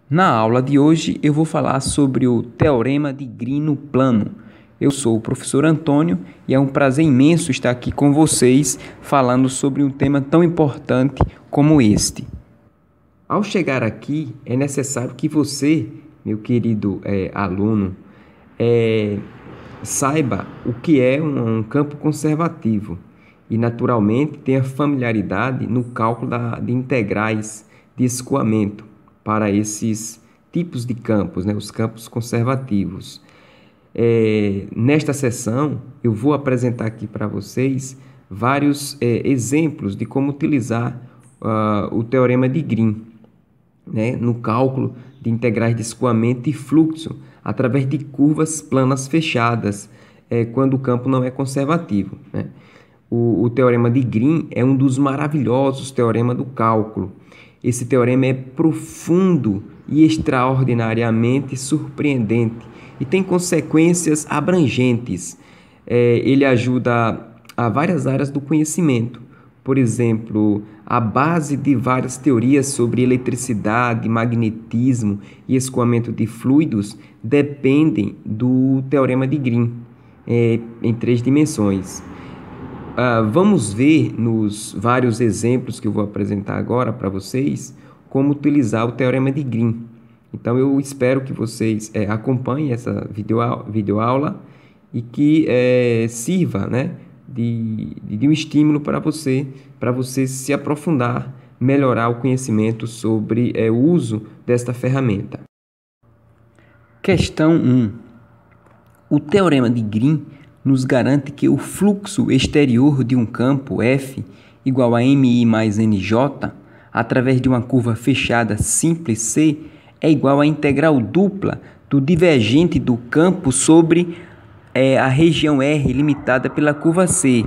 Na aula de hoje eu vou falar sobre o Teorema de Green no plano. Eu sou o professor Antônio e é um prazer imenso estar aqui com vocês falando sobre um tema tão importante como este. Ao chegar aqui, é necessário que você, meu querido aluno, saiba o que é um campo conservativo e, naturalmente, tenha familiaridade no cálculo de integrais de escoamento para esses tipos de campos, os campos conservativos. Nesta sessão, eu vou apresentar aqui para vocês vários exemplos de como utilizar o Teorema de Green, no cálculo de integrais de escoamento e fluxo através de curvas planas fechadas, quando o campo não é conservativo. O Teorema de Green é um dos maravilhosos teoremas do cálculo. Esse teorema é profundo e extraordinariamente surpreendente e tem consequências abrangentes. Ele ajuda a várias áreas do conhecimento. Por exemplo, a base de várias teorias sobre eletricidade, magnetismo e escoamento de fluidos dependem do Teorema de Green, em 3 dimensões. Vamos ver nos vários exemplos que eu vou apresentar agora para vocês como utilizar o Teorema de Green. Então, eu espero que vocês acompanhem essa videoaula e que sirva de um estímulo para você se aprofundar, melhorar o conhecimento sobre o uso desta ferramenta. Questão 1. O Teorema de Green nos garante que o fluxo exterior de um campo F igual a MI mais NJ, através de uma curva fechada simples C, é igual à integral dupla do divergente do campo sobre a região R limitada pela curva C.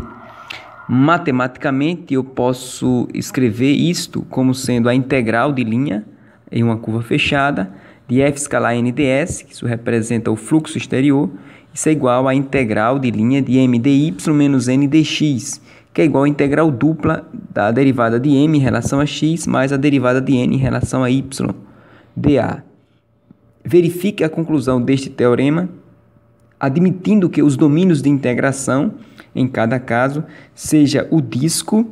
Matematicamente, eu posso escrever isto como sendo a integral de linha em uma curva fechada de F escalar N ds, que isso representa o fluxo exterior. Isso é igual à integral de linha de m dy menos n dx, que é igual à integral dupla da derivada de m em relação a x mais a derivada de n em relação a y dA. Verifique a conclusão deste teorema, admitindo que os domínios de integração, em cada caso, seja o disco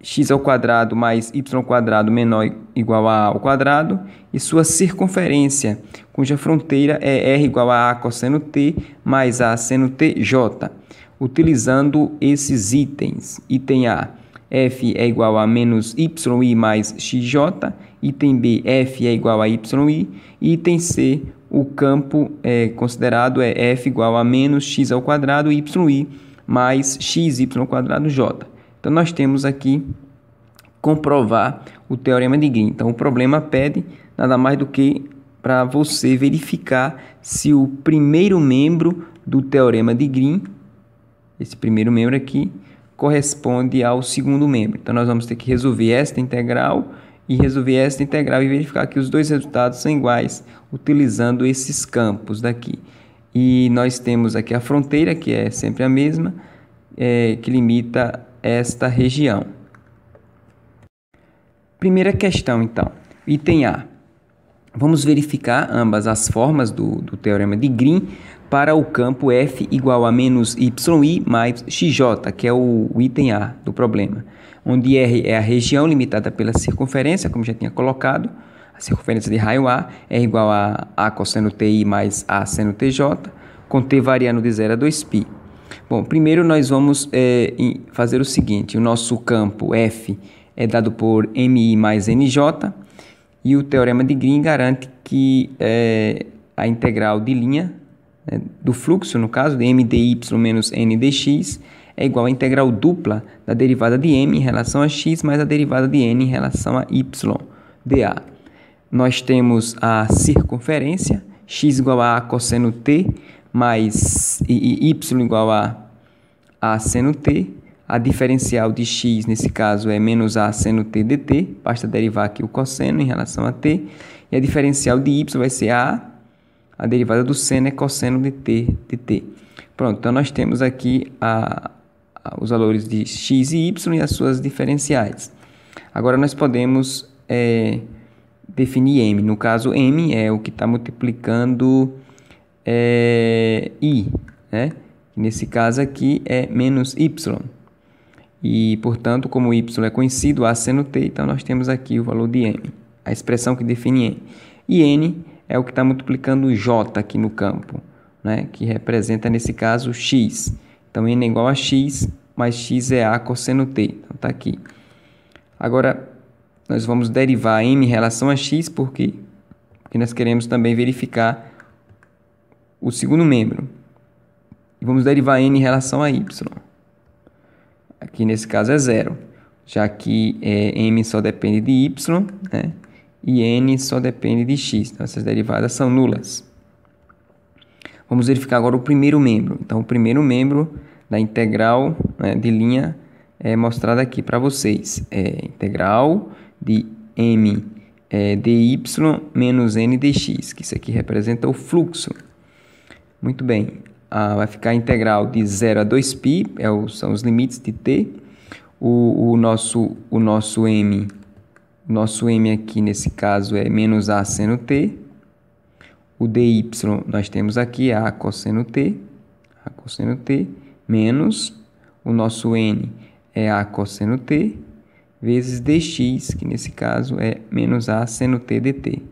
x² mais y² menor ou igual a a² e sua circunferência, cuja fronteira é r igual a cosseno t mais a seno tj. Utilizando esses itens, item A, f é igual a menos yi mais xj, item B, f é igual a yi, e item C, o campo considerado é f igual a menos x² yi mais xy² j. Então, nós temos aqui comprovar o Teorema de Green. Então, o problema pede nada mais do que para você verificar se o primeiro membro do Teorema de Green, esse primeiro membro aqui, corresponde ao segundo membro. Então, nós vamos ter que resolver esta integral e resolver esta integral e verificar que os dois resultados são iguais, utilizando esses campos daqui. E nós temos aqui a fronteira, que é sempre a mesma, que limita esta região. Primeira questão, então. Item A. Vamos verificar ambas as formas do Teorema de Green para o campo F igual a menos yi mais xj, que é o item A do problema, onde R é a região limitada pela circunferência, como já tinha colocado, a circunferência de raio A é igual a cosseno ti mais a seno tj, com t variando de 0 a 2π. Bom, primeiro nós vamos fazer o seguinte: o nosso campo F é dado por MI mais NJ e o Teorema de Green garante que a integral de linha do fluxo, no caso de m dy menos n dx, é igual à integral dupla da derivada de m em relação a x mais a derivada de n em relação a y dA. Nós temos a circunferência, x igual a cosseno t mais y igual a seno t. A diferencial de x, nesse caso, é menos a seno t dt. Basta derivar aqui o cosseno em relação a t. E a diferencial de y vai ser a derivada do seno é cosseno de t dt. Pronto, então nós temos aqui os valores de x e y e as suas diferenciais. Agora nós podemos definir m. No caso, m é o que está multiplicando i, né? Nesse caso aqui é menos y. E, portanto, como y é conhecido, a seno t, então nós temos aqui o valor de m, a expressão que define n. E n é o que está multiplicando j aqui no campo, né? Que representa, nesse caso, x. Então, n é igual a x, mais x é a cosseno t. Então, está aqui. Agora, nós vamos derivar m em relação a x, por quê? Porque nós queremos também verificar o segundo membro. E vamos derivar n em relação a y. Aqui nesse caso é zero, já que m só depende de y, né? E n só depende de x. Então, essas derivadas são nulas. Vamos verificar agora o primeiro membro. Então, o primeiro membro da integral, né, de linha é mostrado aqui para vocês. É integral de m dy menos n dx, que isso aqui representa o fluxo. Muito bem. Vai ficar a integral de 0 a 2π, são os limites de t. O nosso m aqui nesse caso é menos a seno t. O dy nós temos aqui a cosseno t, menos o nosso n é a cosseno t, vezes dx, que nesse caso é menos a seno t dt.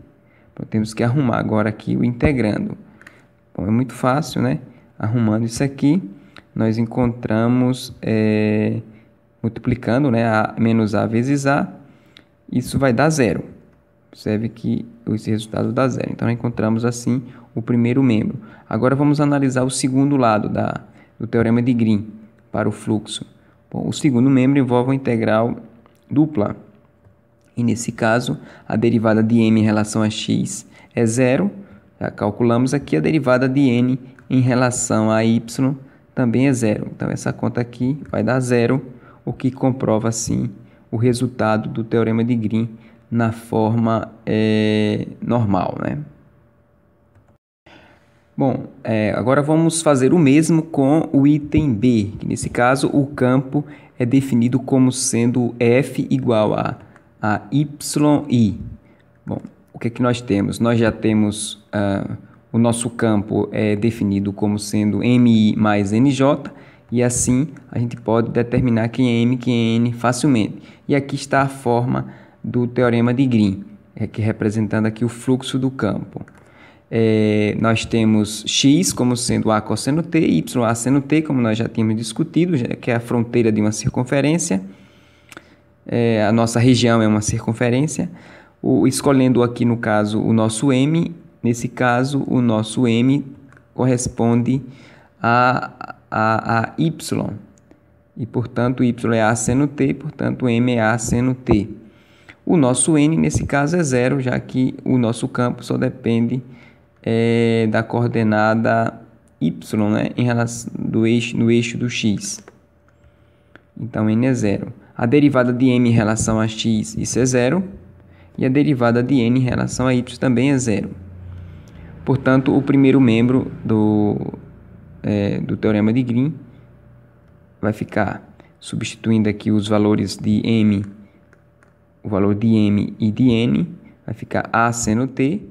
Então, temos que arrumar agora aqui o integrando. Bom, é muito fácil, né? Arrumando isso aqui, nós encontramos, multiplicando, né, menos a vezes a, isso vai dar zero. Observe que esse resultado dá zero. Então, encontramos assim o primeiro membro. Agora, vamos analisar o segundo lado do teorema de Green para o fluxo. Bom, o segundo membro envolve a integral dupla. E, nesse caso, a derivada de m em relação a x é zero. Já calculamos aqui a derivada de n em relação a y também é zero. Então, essa conta aqui vai dar zero, o que comprova, assim, o resultado do teorema de Green na forma normal, né? Bom, agora vamos fazer o mesmo com o item B, que nesse caso o campo é definido como sendo f igual a yi. Bom, o que é que nós temos? Nós já temos o nosso campo definido como sendo mi mais nj, e assim a gente pode determinar quem é m e quem é n facilmente. E aqui está a forma do teorema de Green, que representando aqui o fluxo do campo. Nós temos x como sendo a cosseno t, y a seno t, como nós já tínhamos discutido, que é a fronteira de uma circunferência. A nossa região é uma circunferência. Escolhendo aqui, no caso, o nosso m, nesse caso, o nosso m corresponde a y. E, portanto, y é a seno t, portanto, m é a seno t. O nosso n, nesse caso, é zero, já que o nosso campo só depende da coordenada y, né, em relação no eixo do x. Então, n é zero. A derivada de m em relação a x, isso é zero. E a derivada de n em relação a y também é zero. Portanto, o primeiro membro do teorema de Green vai ficar, substituindo aqui os valores de m, o valor de m e de n, vai ficar a seno t,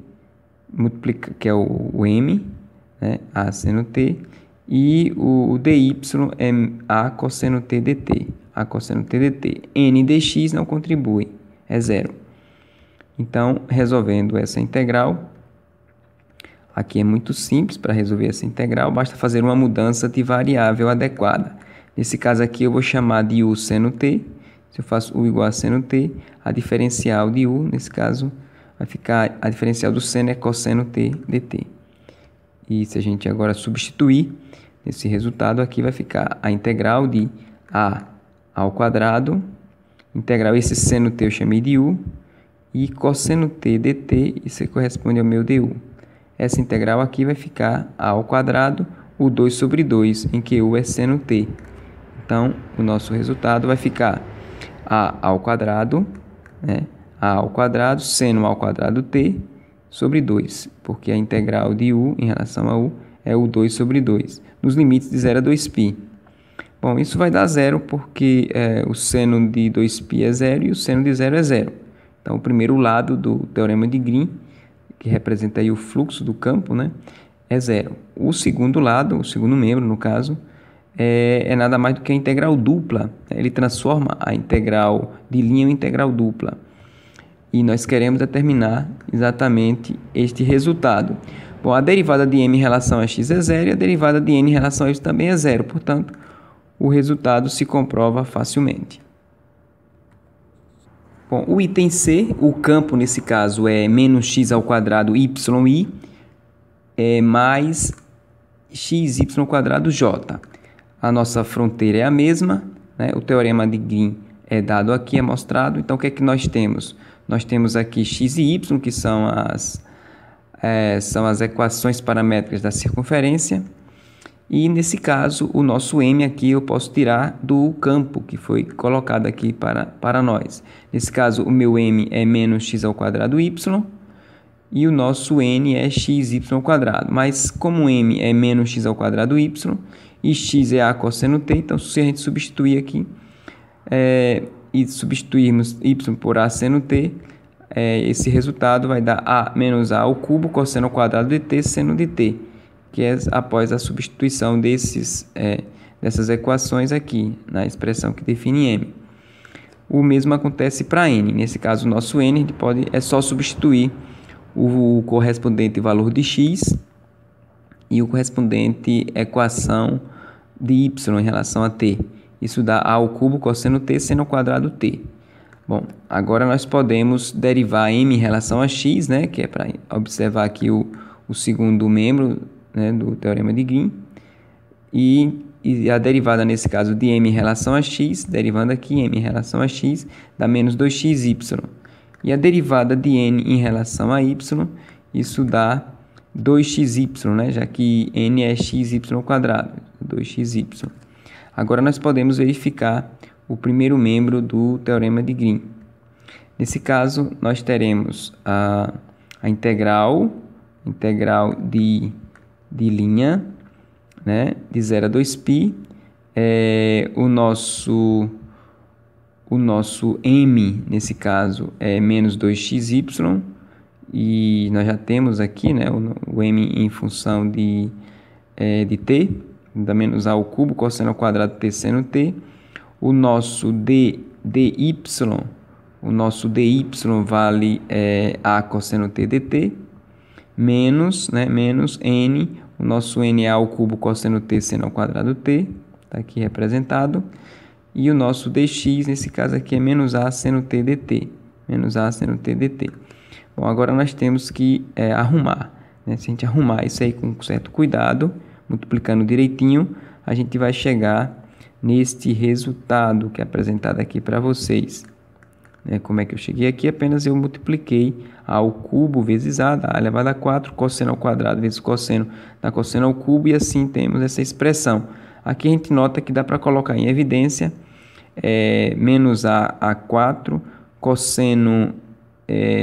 que é o m, né, a seno t, e o dy é a cosseno t dt. A cosseno t dt. N dx não contribui, é zero. Então, resolvendo essa integral, aqui é muito simples para resolver essa integral, basta fazer uma mudança de variável adequada. Nesse caso aqui, eu vou chamar de u seno t. Se eu faço u igual a seno t, a diferencial de u, nesse caso, vai ficar, a diferencial do seno é cosseno t dt. E se a gente agora substituir nesse resultado aqui, vai ficar a integral de a ao quadrado, integral, esse seno t eu chamei de u, e cosseno t dt, isso corresponde ao meu du. Essa integral aqui vai ficar a ao quadrado, o 2 sobre 2, em que u é seno t. Então, o nosso resultado vai ficar a ao quadrado, né? A ao quadrado, seno ao quadrado t, sobre 2, porque a integral de u em relação a u é o 2 sobre 2, nos limites de 0 a 2π. Bom, isso vai dar zero, porque o seno de 2π é zero e o seno de 0 é zero. Então, o primeiro lado do teorema de Green, que representa aí o fluxo do campo, né, é zero. O segundo lado, o segundo membro, no caso, é nada mais do que a integral dupla. Ele transforma a integral de linha em integral dupla. E nós queremos determinar exatamente este resultado. Bom, a derivada de m em relação a x é zero e a derivada de n em relação a y também é zero. Portanto, o resultado se comprova facilmente. Bom, o item C, o campo nesse caso é menos x ao quadrado yi mais xy quadrado j. A nossa fronteira é a mesma, né? O teorema de Green é dado aqui, é mostrado. Então, o que é que nós temos? Nós temos aqui x e y, que são as equações paramétricas da circunferência. E, nesse caso, o nosso m aqui eu posso tirar do campo que foi colocado aqui para nós. Nesse caso, o meu m é menos x ao quadrado y e o nosso n é xy quadrado. Mas, como m é menos x ao quadrado y e x é a cosseno t, então, se a gente substituir aqui e substituirmos y por a seno t, esse resultado vai dar a menos a ao cubo cosseno ao quadrado de t seno de t, que é após a substituição dessas equações aqui, na expressão que define m. O mesmo acontece para n. Nesse caso, o nosso n é só substituir o correspondente valor de x e o correspondente equação de y em relação a t. Isso dá a ao cubo cosseno t seno ao quadrado t. Bom, agora nós podemos derivar m em relação a x, né, que é para observar aqui o segundo membro, né, do teorema de Green, e a derivada nesse caso de m em relação a x, derivando aqui m em relação a x, dá menos 2xy. E a derivada de n em relação a y, isso dá 2xy, né, já que n é xy quadrado, 2xy. Agora nós podemos verificar o primeiro membro do teorema de Green. Nesse caso, nós teremos a integral de linha, né, de 0 a 2π, o nosso m, nesse caso, é menos 2xy, e nós já temos aqui, né, o m em função de t, dá menos a ao cubo cosseno ao quadrado t seno t. O nosso dy vale a cosseno t dt, menos n, o nosso n é a ao cubo cosseno t seno ao quadrado t, está aqui representado, e o nosso dx, nesse caso aqui, é menos a seno t dt, Bom, agora nós temos que arrumar, né? Se a gente arrumar isso aí com certo cuidado, multiplicando direitinho, a gente vai chegar neste resultado que é apresentado aqui para vocês. Como é que eu cheguei aqui? Apenas eu multipliquei a ao cubo vezes a elevado a 4, cosseno ao quadrado vezes cosseno da cosseno ao cubo, e assim temos essa expressão. Aqui a gente nota que dá para colocar em evidência menos a 4 cosseno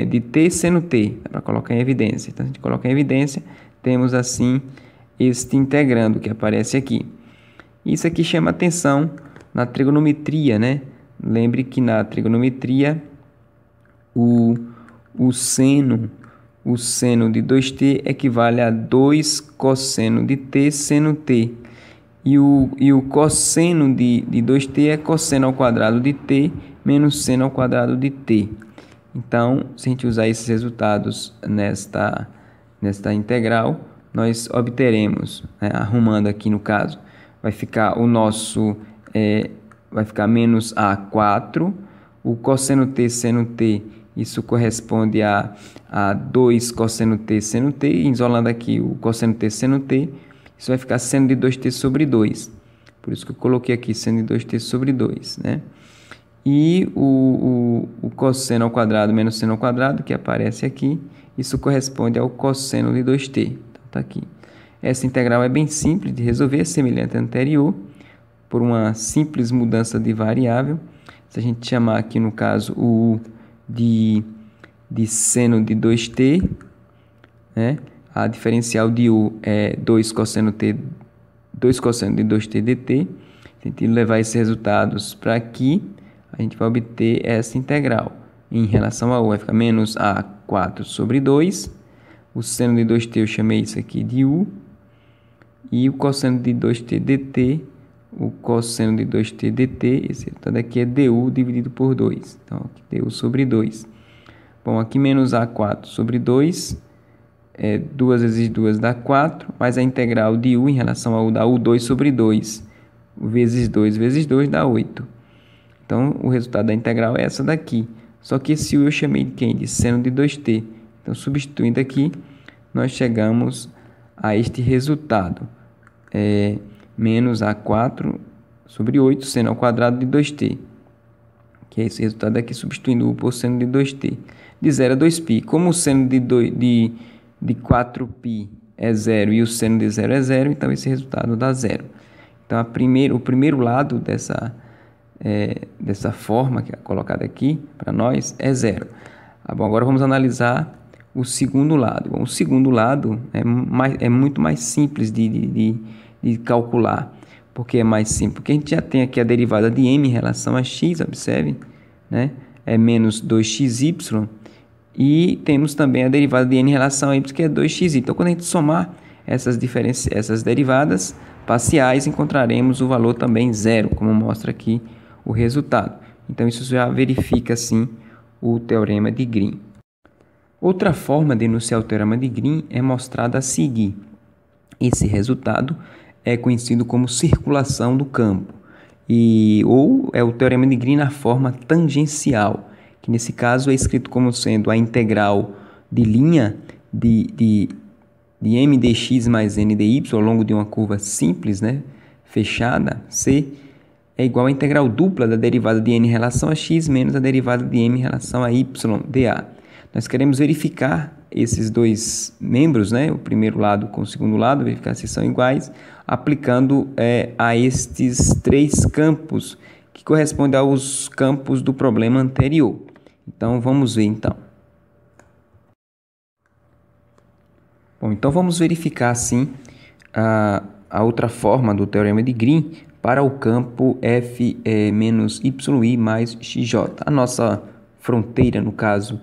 de t seno t, dá para colocar em evidência. Então, a gente coloca em evidência, temos assim este integrando que aparece aqui. Isso aqui chama atenção na trigonometria, né? Lembre que na trigonometria o seno de 2t equivale a 2 cosseno de t seno t. E o cosseno de 2t é cosseno ao quadrado de t menos seno ao quadrado de t. Então, se a gente usar esses resultados nesta integral, nós obteremos, né, arrumando aqui no caso, vai ficar vai ficar menos a 4, o cosseno t seno t, isso corresponde a 2 cosseno t seno t, e isolando aqui o cosseno t seno t, isso vai ficar seno de 2t sobre 2. Por isso que eu coloquei aqui seno de 2t sobre 2, né? E o cosseno ao quadrado menos seno ao quadrado, que aparece aqui, isso corresponde ao cosseno de 2t. Então, está aqui. Essa integral é bem simples de resolver, semelhante à anterior, por uma simples mudança de variável. Se a gente chamar aqui, no caso, o u de seno de 2t, né? A diferencial de u é 2 cosseno de 2t dt. Se a gente levar esses resultados para aqui, a gente vai obter essa integral. em relação a U vai ficar menos A4 sobre 2. O seno de 2t eu chamei isso aqui de U. E o cosseno de 2t dt, o cosseno de 2t dt, esse resultado aqui é du dividido por 2. Então, aqui du sobre 2. Bom, aqui menos A4 sobre 2, 2 vezes 2 dá 4, mais a integral de U em relação a U dá U2 sobre 2, vezes 2 vezes 2 dá 8. Então, o resultado da integral é essa daqui. Só que esse U eu chamei de quem? De seno de 2t. Então, substituindo aqui, nós chegamos a este resultado. Menos A4 sobre 8, seno ao quadrado de 2t. Que é esse resultado aqui, substituindo U por seno de 2t. De 0 a 2π. Como o seno de 4π é 0 e o seno de 0 é 0, então esse resultado dá 0. Então, o primeiro lado dessa forma que é colocada aqui para nós é 0. Bom, agora vamos analisar o segundo lado. Bom, o segundo lado é muito mais simples de calcular. Por que é mais simples? Porque a gente já tem aqui a derivada de m em relação a x, observe, né? É menos 2xy. E temos também a derivada de n em relação a y, que é 2xy. Então, quando a gente somar essas derivadas parciais, encontraremos o valor também zero, como mostra aqui o resultado. Então, isso já verifica, assim, o teorema de Green. Outra forma de enunciar o teorema de Green é mostrada a seguir. Esse resultado é conhecido como circulação do campo, ou é o teorema de Green na forma tangencial, que nesse caso é escrito como sendo a integral de linha de m dx mais n dy ao longo de uma curva simples, né, fechada, C, é igual à integral dupla da derivada de n em relação a x menos a derivada de m em relação a y dA. Nós queremos verificar esses dois membros, né, o primeiro lado com o segundo lado, verificar se são iguais, aplicando a estes três campos, que correspondem aos campos do problema anterior. Então, vamos ver, então. Bom, então vamos verificar, assim, a outra forma do teorema de Green para o campo f menos yi mais xj. A nossa fronteira, no caso,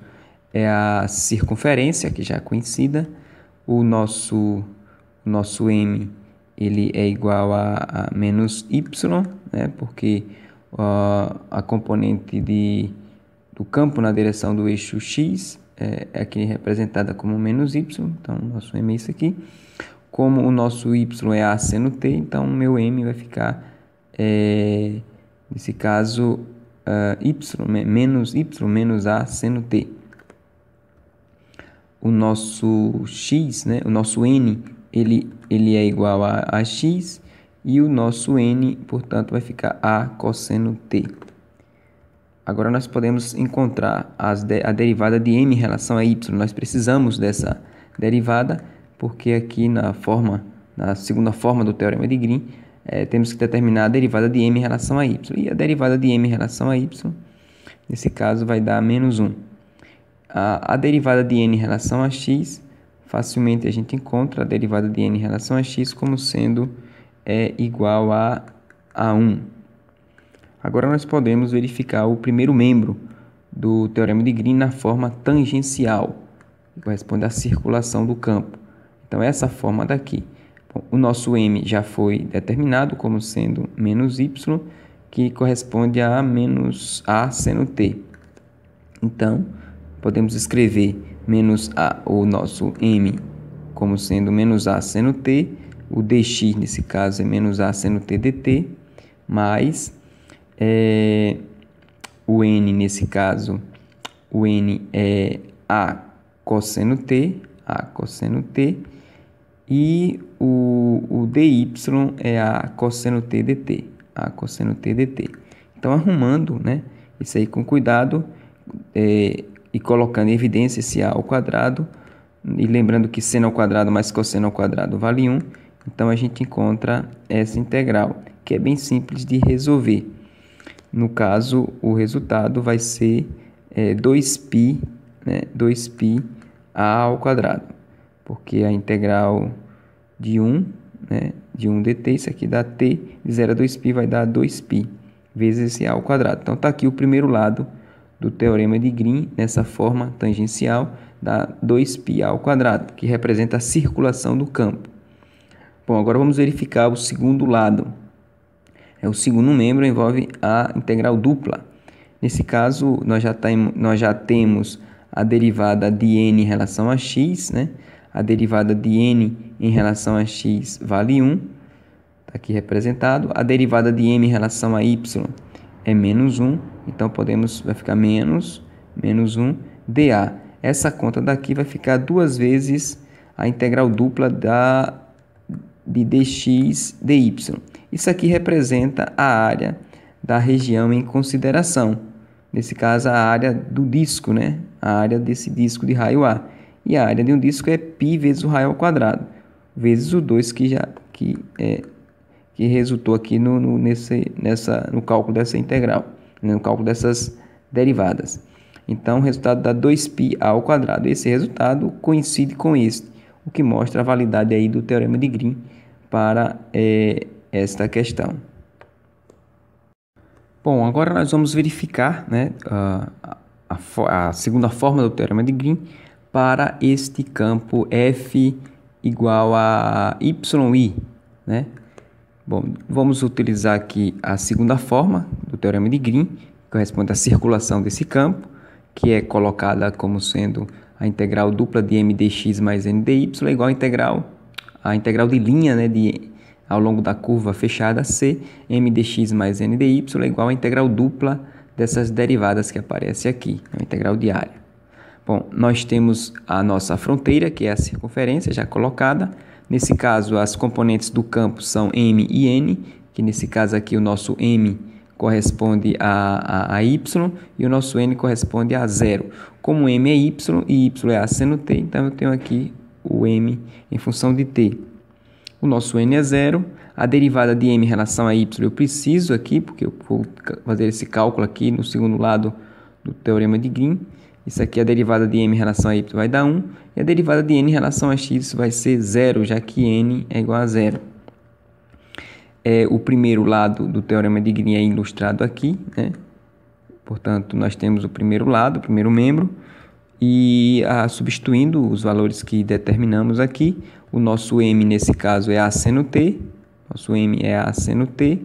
é a circunferência, que já é conhecida. O nosso m ele é igual a menos y, né? Porque a componente do campo na direção do eixo x é aqui representada como menos y, então o nosso m é isso aqui. Como o nosso y é a seno t, então o meu m vai ficar, nesse caso, menos y menos a seno t. O nosso x, né, o nosso n, ele é igual a x, e o nosso n, portanto, vai ficar a cosseno t. Agora, nós podemos encontrar a derivada de m em relação a y. Nós precisamos dessa derivada, porque aqui na segunda forma do teorema de Green, temos que determinar a derivada de m em relação a y. E a derivada de m em relação a y, nesse caso, vai dar menos 1. A derivada de n em relação a x, facilmente a gente encontra a derivada de n em relação a x como sendo igual a 1. Agora nós podemos verificar o primeiro membro do teorema de Green na forma tangencial, que corresponde à circulação do campo. Então, essa forma daqui. Bom, o nosso m já foi determinado como sendo menos y, que corresponde a menos a seno t. Então, podemos escrever o nosso m como sendo menos a seno t, o dx nesse caso é menos a seno t dt, mais o n nesse caso, o n é a cosseno t, e o dy é a cosseno t dt, Então, arrumando, né, isso aí com cuidado, e colocando em evidência esse a ao quadrado, e lembrando que seno ao quadrado mais cosseno ao quadrado vale 1, então a gente encontra essa integral, que é bem simples de resolver. No caso, o resultado vai ser 2π, né, 2π a ao quadrado, porque a integral de 1, né, de 1 dt, isso aqui dá t, de 0 a 2π vai dar 2π, vezes esse a ao quadrado. Então, está aqui o primeiro lado do Teorema de Green, nessa forma tangencial, dá 2π², que representa a circulação do campo. Bom, agora vamos verificar o segundo lado. O segundo membro envolve a integral dupla. Nesse caso, nós já temos a derivada de n em relação a x, né? A derivada de n em relação a x vale 1, está aqui representado. A derivada de m em relação a y é menos 1, então vai ficar menos 1 dA. Essa conta daqui vai ficar duas vezes a integral dupla de dx dy. Isso aqui representa a área da região em consideração. Nesse caso, a área do disco, né? A área desse disco de raio A. E a área de um disco é π vezes o raio ao quadrado, vezes o 2 que resultou aqui no cálculo dessa integral, no cálculo dessas derivadas. Então, o resultado dá 2π². Esse resultado coincide com este, o que mostra a validade aí do Teorema de Green para esta questão. Bom, agora nós vamos verificar, né, a segunda forma do Teorema de Green para este campo f igual a yi, né? Bom, vamos utilizar aqui a segunda forma do Teorema de Green, que corresponde à circulação desse campo, que é colocada como sendo a integral dupla de m dx mais n dy é igual à integral de linha, né, ao longo da curva fechada C, m dx mais n dy é igual à integral dupla dessas derivadas que aparece aqui, a integral diária. Bom, nós temos a nossa fronteira, que é a circunferência já colocada. Nesse caso, as componentes do campo são m e n, que nesse caso aqui o nosso m corresponde a y e o nosso n corresponde a 0. Como m é y e y é a seno t, então eu tenho aqui o m em função de t. O nosso n é 0. A derivada de m em relação a y eu preciso aqui, porque eu vou fazer esse cálculo aqui no segundo lado do Teorema de Green. Isso aqui, a derivada de m em relação a y vai dar 1. E a derivada de n em relação a x vai ser 0, já que n é igual a 0. O primeiro lado do Teorema de Green é ilustrado aqui, né? Portanto, nós temos o primeiro lado, o primeiro membro. E substituindo os valores que determinamos aqui, o nosso m nesse caso é a seno t. Nosso m é a seno t.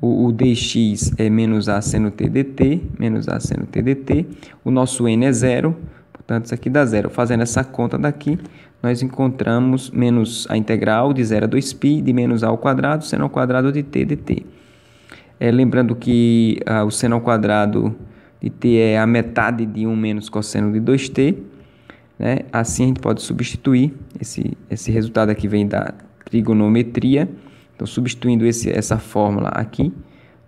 O dx é menos a seno t dt, menos a seno t dt. O nosso n é 0, portanto, isso aqui dá 0. Fazendo essa conta daqui, nós encontramos menos a integral de 0 a 2π de menos a ao quadrado, seno ao quadrado de t dt. Lembrando que o seno ao quadrado de t é a metade de 1 menos cosseno de 2t. Né? Assim, a gente pode substituir. Esse resultado aqui vem da trigonometria. Então, substituindo essa fórmula aqui,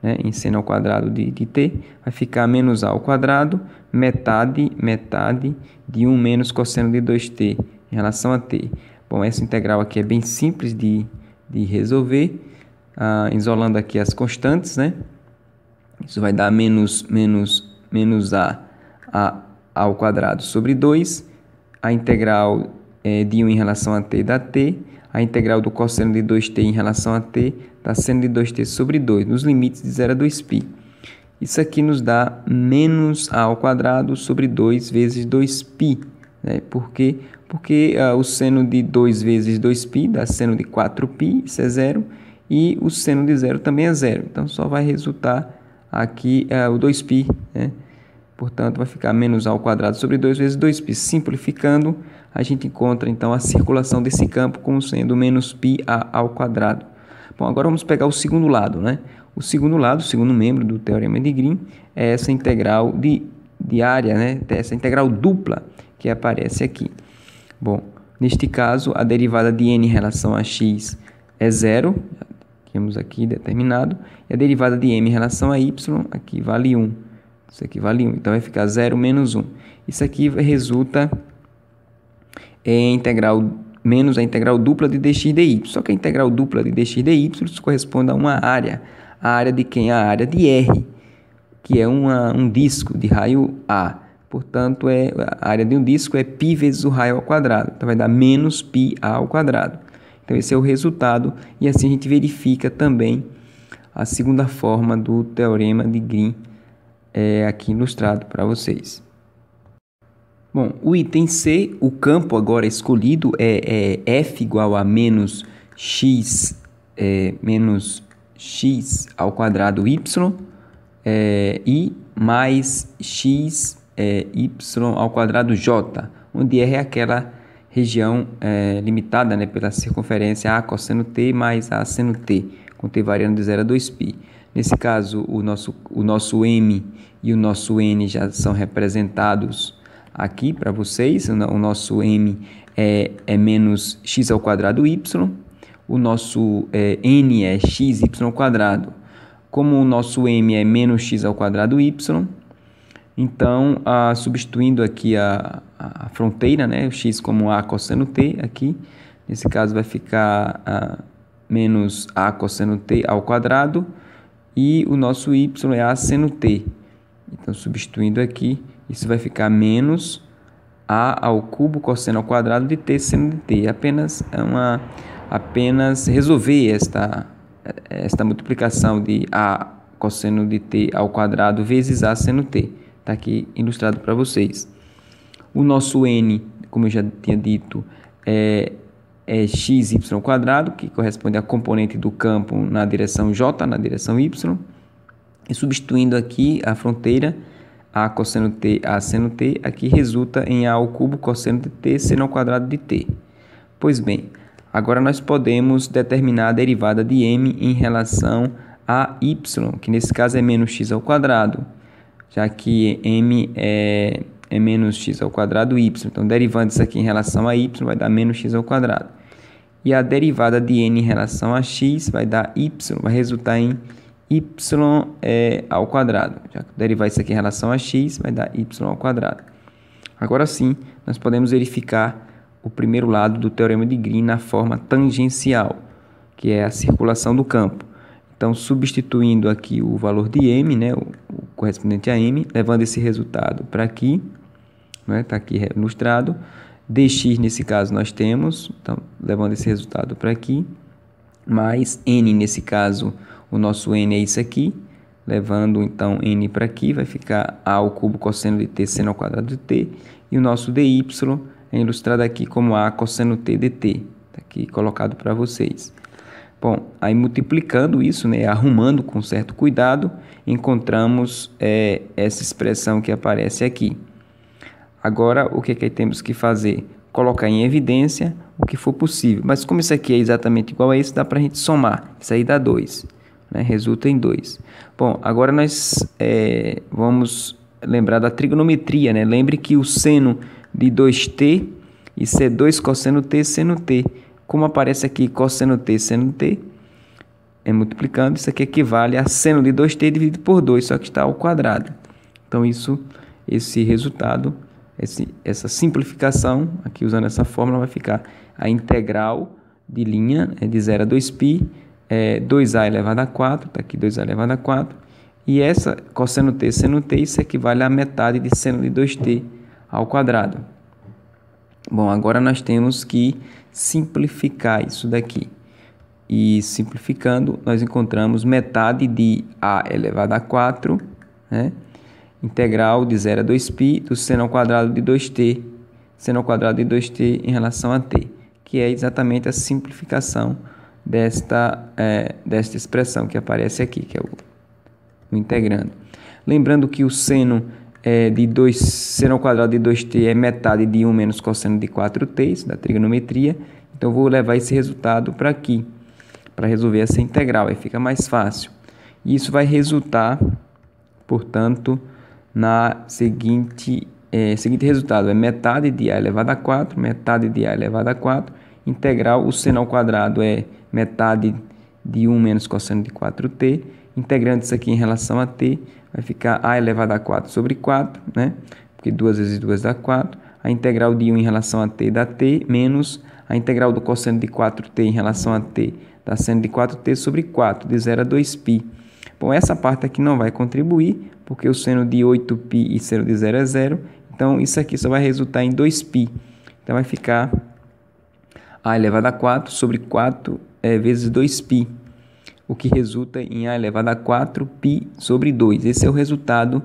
né, em seno ao quadrado de t, vai ficar menos a ao quadrado, metade de 1 menos cosseno de 2t em relação a t. Bom, essa integral aqui é bem simples de resolver, isolando aqui as constantes, né? Isso vai dar menos a ao quadrado sobre 2, a integral de 1 em relação a t dá t, a integral do cosseno de 2t em relação a t dá seno de 2t sobre 2, nos limites de 0 a 2π. Isso aqui nos dá menos a ao quadrado sobre 2 vezes 2π. Né? Por quê? Porque o seno de 2 vezes 2π dá seno de 4π, isso é 0, e o seno de 0 também é 0. Então, só vai resultar aqui o 2π, né? Portanto, vai ficar menos a ao quadrado sobre 2 vezes 2π. Simplificando, a gente encontra, então, a circulação desse campo como sendo menos π ao quadrado. Bom, agora vamos pegar o segundo lado, né? O segundo lado, o segundo membro do Teorema de Green, é essa integral de área, né? Essa integral dupla que aparece aqui. Bom, neste caso, a derivada de n em relação a x é 0, temos aqui determinado, e a derivada de m em relação a y, aqui vale 1. Isso aqui vale 1, então vai ficar 0 menos 1. Isso aqui resulta em menos a integral dupla de dx dy. Só que a integral dupla de dx dy corresponde a uma área. A área de quem? A área de R, que é um disco de raio A. Portanto, a área de um disco é π vezes o raio ao quadrado. Então, vai dar menos π ao quadrado. Então, esse é o resultado. E assim a gente verifica também a segunda forma do Teorema de Green aqui ilustrado para vocês. Bom, o item C, o campo agora escolhido é f igual a menos x ao quadrado y e mais x y ao quadrado j, onde R é aquela região limitada, né, pela circunferência a cosseno t mais a seno t, com t variando de 0 a 2π. Nesse caso, o nosso m e o nosso n já são representados aqui para vocês. O nosso m é menos x ao quadrado y, o nosso n é xy ao quadrado. Como o nosso m é menos x ao quadrado y, então, substituindo aqui a fronteira, né, o x como a cosseno t aqui, nesse caso vai ficar menos a cosseno t ao quadrado, e o nosso y é a seno t. Então, substituindo aqui, isso vai ficar menos a ao cubo cosseno ao quadrado de t seno de t. Apenas resolver esta multiplicação de a cosseno de t ao quadrado vezes a seno t. Está aqui ilustrado para vocês. O nosso n, como eu já tinha dito, é xy ao quadrado, que corresponde à componente do campo na direção j, na direção y. E substituindo aqui a fronteira, a cosseno t, a seno t, aqui resulta em a ao cubo cosseno de t seno ao quadrado de t. Pois bem, agora nós podemos determinar a derivada de m em relação a y, que nesse caso é menos x ao quadrado, já que m é menos x ao quadrado y. Então, derivando isso aqui em relação a y, vai dar menos x ao quadrado. E a derivada de n em relação a x vai dar y, vai resultar em y ao quadrado. Já que derivar isso aqui em relação a x, vai dar y ao quadrado. Agora sim, nós podemos verificar o primeiro lado do teorema de Green na forma tangencial, que é a circulação do campo. Então, substituindo aqui o valor de m, né, o correspondente a m, levando esse resultado para aqui, né, está aqui ilustrado. Dx, nesse caso, nós temos, então, levando esse resultado para aqui, mais n, nesse caso, o nosso n é isso aqui, levando, então, n para aqui, vai ficar a ao cubo cosseno de t seno ao quadrado de t, e o nosso dy é ilustrado aqui como a cosseno t dt, está aqui colocado para vocês. Bom, aí multiplicando isso, né, arrumando com certo cuidado, encontramos essa expressão que aparece aqui. Agora, o que temos que fazer? Colocar em evidência o que for possível. Mas como isso aqui é exatamente igual a isso, dá para a gente somar. Isso aí dá 2, né? Resulta em 2. Bom, agora nós vamos lembrar da trigonometria, né? Lembre que o seno de 2t, isso é 2 cosseno t seno t. Como aparece aqui cosseno t seno t, multiplicando, isso aqui equivale a seno de 2t dividido por 2, só que está ao quadrado. Então, esse resultado, essa simplificação, aqui usando essa fórmula, vai ficar a integral de linha de 0 a 2π, 2a elevado a 4, está aqui 2a elevado a 4, e essa cosseno t seno t, isso equivale a metade de seno de 2t ao quadrado. Bom, agora nós temos que simplificar isso daqui. E simplificando, nós encontramos metade de a elevado a 4, né? Integral de 0 a 2π do seno ao quadrado de 2t, seno ao quadrado de 2t em relação a t, que é exatamente a simplificação desta expressão que aparece aqui, que é o integrando. Lembrando que o seno seno ao quadrado de 2t é metade de 1 menos cosseno de 4t, isso da trigonometria. Então, vou levar esse resultado para aqui, para resolver essa integral, aí fica mais fácil. E isso vai resultar, portanto, na seguinte resultado, é metade de a elevado a 4, metade de a elevado a 4, integral, o seno ao quadrado é metade de 1 menos cosseno de 4t, integrando isso aqui em relação a t, vai ficar a elevado a 4 sobre 4, né? Porque 2 vezes 2 dá 4. A integral de 1 em relação a t dá t, menos a integral do cosseno de 4t em relação a t dá seno de 4t sobre 4, de 0 a 2π. Bom, essa parte aqui não vai contribuir, porque o seno de 8π e seno de 0 é 0. Então, isso aqui só vai resultar em 2π. Então, vai ficar a elevado a 4 sobre 4 vezes 2π, o que resulta em a elevado a 4π sobre 2. Esse é o resultado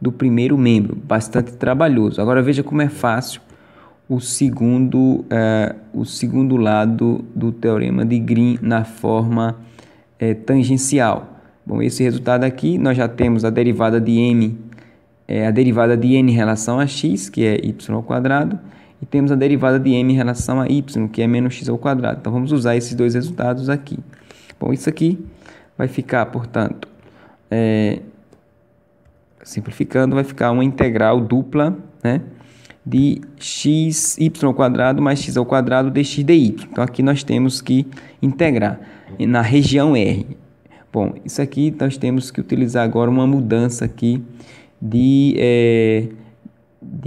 do primeiro membro. Bastante trabalhoso. Agora veja como é fácil o segundo lado do teorema de Green na forma tangencial. Bom, esse resultado aqui, nós já temos a derivada de m, a derivada de n em relação a x, que é y ao quadrado, e temos a derivada de m em relação a y, que é menos x ao quadrado. Então, vamos usar esses dois resultados aqui. Bom, isso aqui vai ficar, portanto, simplificando, vai ficar uma integral dupla, né, de x, y ao quadrado mais x ao quadrado dx dy. Então, aqui nós temos que integrar na região R. Bom, isso aqui nós temos que utilizar agora uma mudança aqui de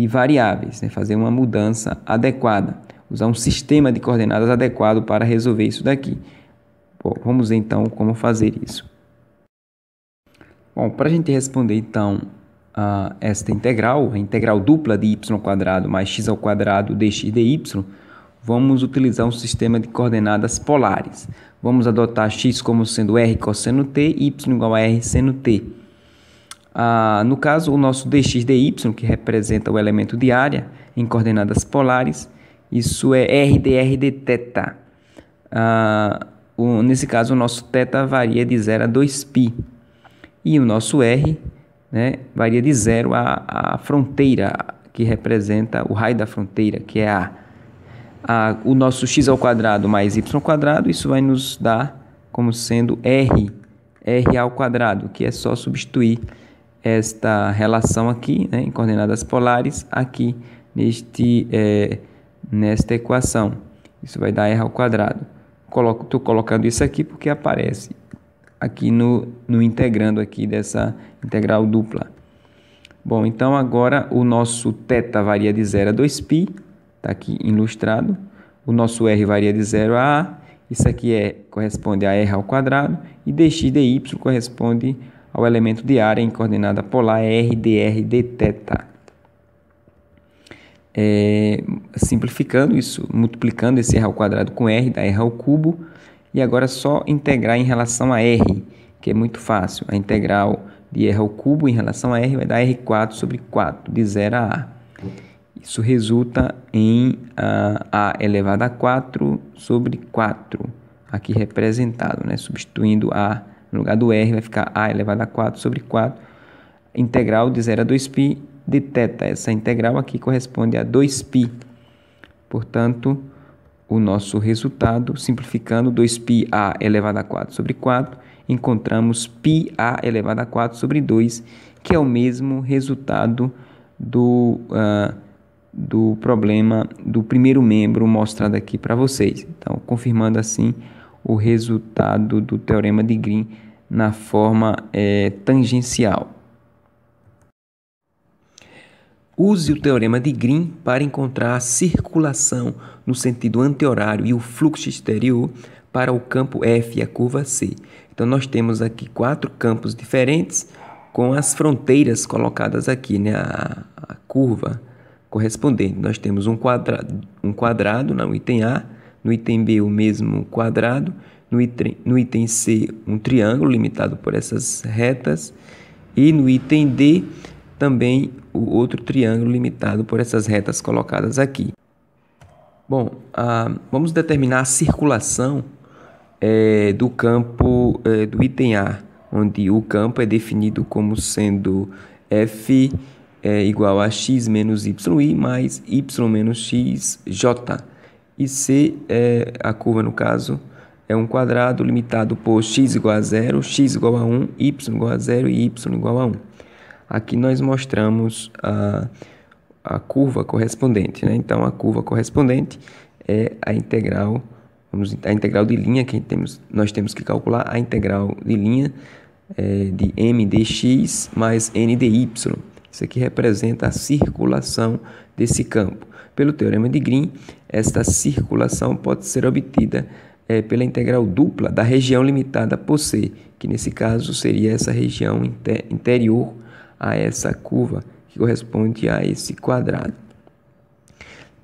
variáveis, né? Fazer uma mudança adequada, usar um sistema de coordenadas adequado para resolver isso daqui. Bom, vamos ver então como fazer isso. Bom, para a gente responder então a esta integral, a integral dupla de y² mais x² dx dy, vamos utilizar um sistema de coordenadas polares. Vamos adotar x como sendo r cosseno t e y igual a r seno t. No caso, o nosso dx dy, que representa o elemento de área em coordenadas polares, isso é r dr de θ. Nesse caso, o nosso θ varia de 0 a 2π. E o nosso r, né, varia de 0 à fronteira, que representa o raio da fronteira, que é a. O nosso x² mais y², isso vai nos dar como sendo r ao quadrado, que é só substituir esta relação aqui, né, em coordenadas polares, aqui nesta equação. Isso vai dar r ao quadrado. Estou colocando isso aqui porque aparece aqui no integrando aqui dessa integral dupla. Bom, então agora o nosso θ varia de 0 a 2π, está aqui ilustrado. O nosso r varia de 0 a a, isso aqui corresponde a r ao quadrado, e dx dy corresponde ao elemento de área em coordenada polar r dr de θ. Simplificando isso, multiplicando esse r ao quadrado com r, dá r ao cubo, e agora é só integrar em relação a r, que é muito fácil. A integral de r ao cubo em relação a r vai dar r² sobre 4, de 0 a a. Isso resulta em a elevado a 4 sobre 4, aqui representado, né? Substituindo a no lugar do r, vai ficar a elevado a 4 sobre 4, integral de 0 a 2π de θ. Essa integral aqui corresponde a 2π. Portanto, o nosso resultado, simplificando, 2πa elevado a 4 sobre 4, encontramos πa elevado a 4 sobre 2, que é o mesmo resultado do problema do primeiro membro mostrado aqui para vocês. Então, confirmando assim o resultado do teorema de Green na forma tangencial. Use o teorema de Green para encontrar a circulação no sentido anti-horário e o fluxo exterior para o campo F e a curva C. Então, nós temos aqui 4 campos diferentes com as fronteiras colocadas aqui, né? A curva correspondente. Nós temos um quadrado no item A, no item B o mesmo quadrado, no item C um triângulo limitado por essas retas e no item D também o outro triângulo limitado por essas retas colocadas aqui. Bom, vamos determinar a circulação do campo do item A, onde o campo é definido como sendo F igual a x menos y mais y menos xj. E C, a curva no caso, é um quadrado limitado por x igual a 0, x igual a 1, y igual a 0 e y igual a 1. Aqui nós mostramos a curva correspondente, né? Então, a curva correspondente é a integral, a integral de linha que nós temos que calcular, a integral de linha de m dx mais n dy. Isso aqui representa a circulação desse campo. Pelo teorema de Green, esta circulação pode ser obtida pela integral dupla da região limitada por C, que nesse caso seria essa região interior a essa curva, que corresponde a esse quadrado.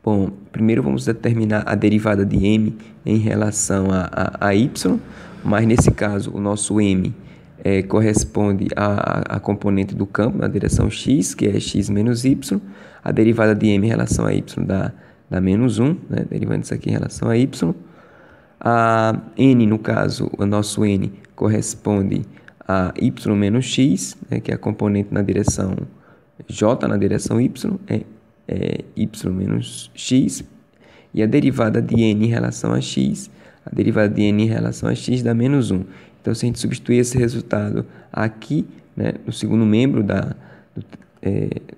Bom, primeiro vamos determinar a derivada de m em relação a y, mas nesse caso o nosso m corresponde à componente do campo na direção x, que é x menos y. A derivada de m em relação a y dá menos 1, né? Derivando isso aqui em relação a y. A n, no caso, o nosso n corresponde a y menos x, né? Que é a componente na direção j, na direção y, y menos x. E a derivada de n em relação a x, dá menos 1. Então, se a gente substituir esse resultado aqui, né, no segundo membro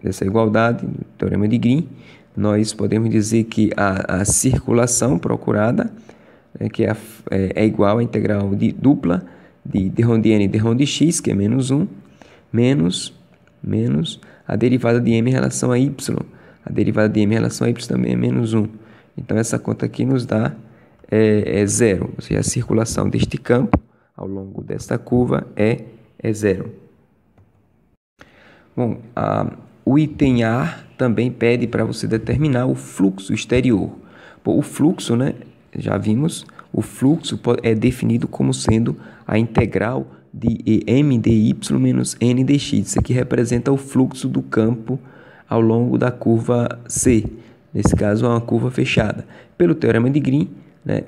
dessa igualdade, do teorema de Green, nós podemos dizer que a circulação procurada, que é igual à integral dupla de d de n d de x, que é menos 1, menos a derivada de m em relação a y. A derivada de m em relação a y também é menos 1. Então, essa conta aqui nos dá zero, ou seja, a circulação deste campo ao longo desta curva é zero. Bom, o item A também pede para você determinar o fluxo exterior. Bom, o fluxo, né, já vimos, o fluxo é definido como sendo a integral de m dy menos n dx. Isso aqui representa o fluxo do campo ao longo da curva C. Nesse caso, é uma curva fechada. Pelo teorema de Green, né,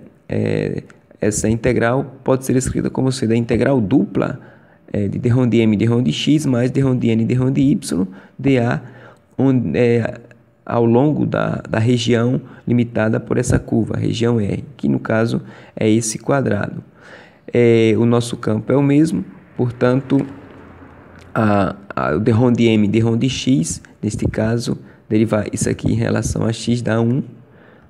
essa integral pode ser escrita como sendo a integral dupla de d de m d de x mais d de n d de y dA, ao longo da região limitada por essa curva, a região R, que no caso é esse quadrado. O nosso campo é o mesmo, portanto, o d de m d de x, neste caso, derivar isso aqui em relação a x dá 1,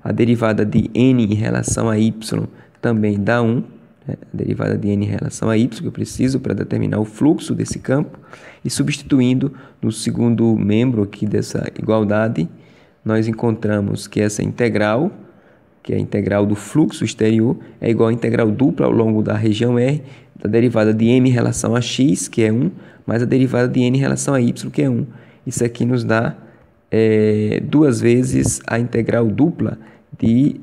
a derivada de n em relação a y também dá 1, né? A derivada de n em relação a y que eu preciso para determinar o fluxo desse campo, e substituindo no segundo membro aqui dessa igualdade, nós encontramos que essa integral, que é a integral do fluxo exterior, é igual à integral dupla ao longo da região R, da derivada de m em relação a x, que é 1, mais a derivada de n em relação a y, que é 1. Isso aqui nos dá duas vezes a integral dupla de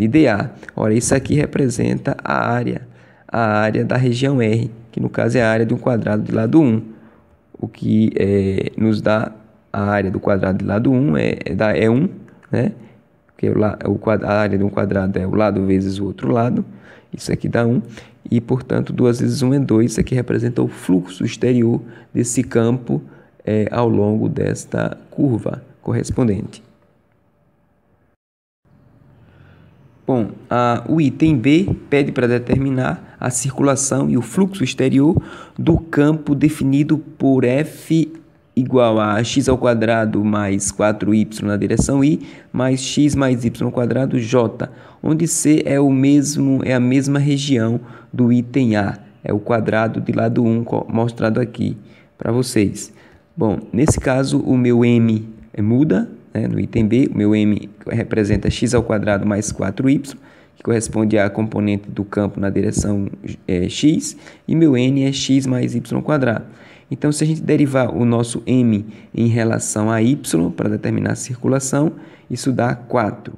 dA. Ora, isso aqui representa a área da região R, que no caso é a área de um quadrado de lado 1. O que nos dá a área do quadrado de lado 1 é 1, né? Porque a área de um quadrado é o lado vezes o outro lado. Isso aqui dá 1. E, portanto, 2 vezes 1 é 2. Isso aqui representa o fluxo exterior desse campo ao longo desta curva correspondente. Bom, o item B pede para determinar a circulação e o fluxo exterior do campo definido por F igual a x ao quadrado mais 4y na direção I, mais x mais y ao quadrado j, onde C é a mesma região do item A, é o quadrado de lado 1 mostrado aqui para vocês. Bom, nesse caso o meu m muda, né? No item B, o meu m representa x ao quadrado mais 4y, que corresponde à componente do campo na direção x, e meu n é x mais y ao quadrado. Então, se a gente derivar o nosso m em relação a y para determinar a circulação, isso dá 4.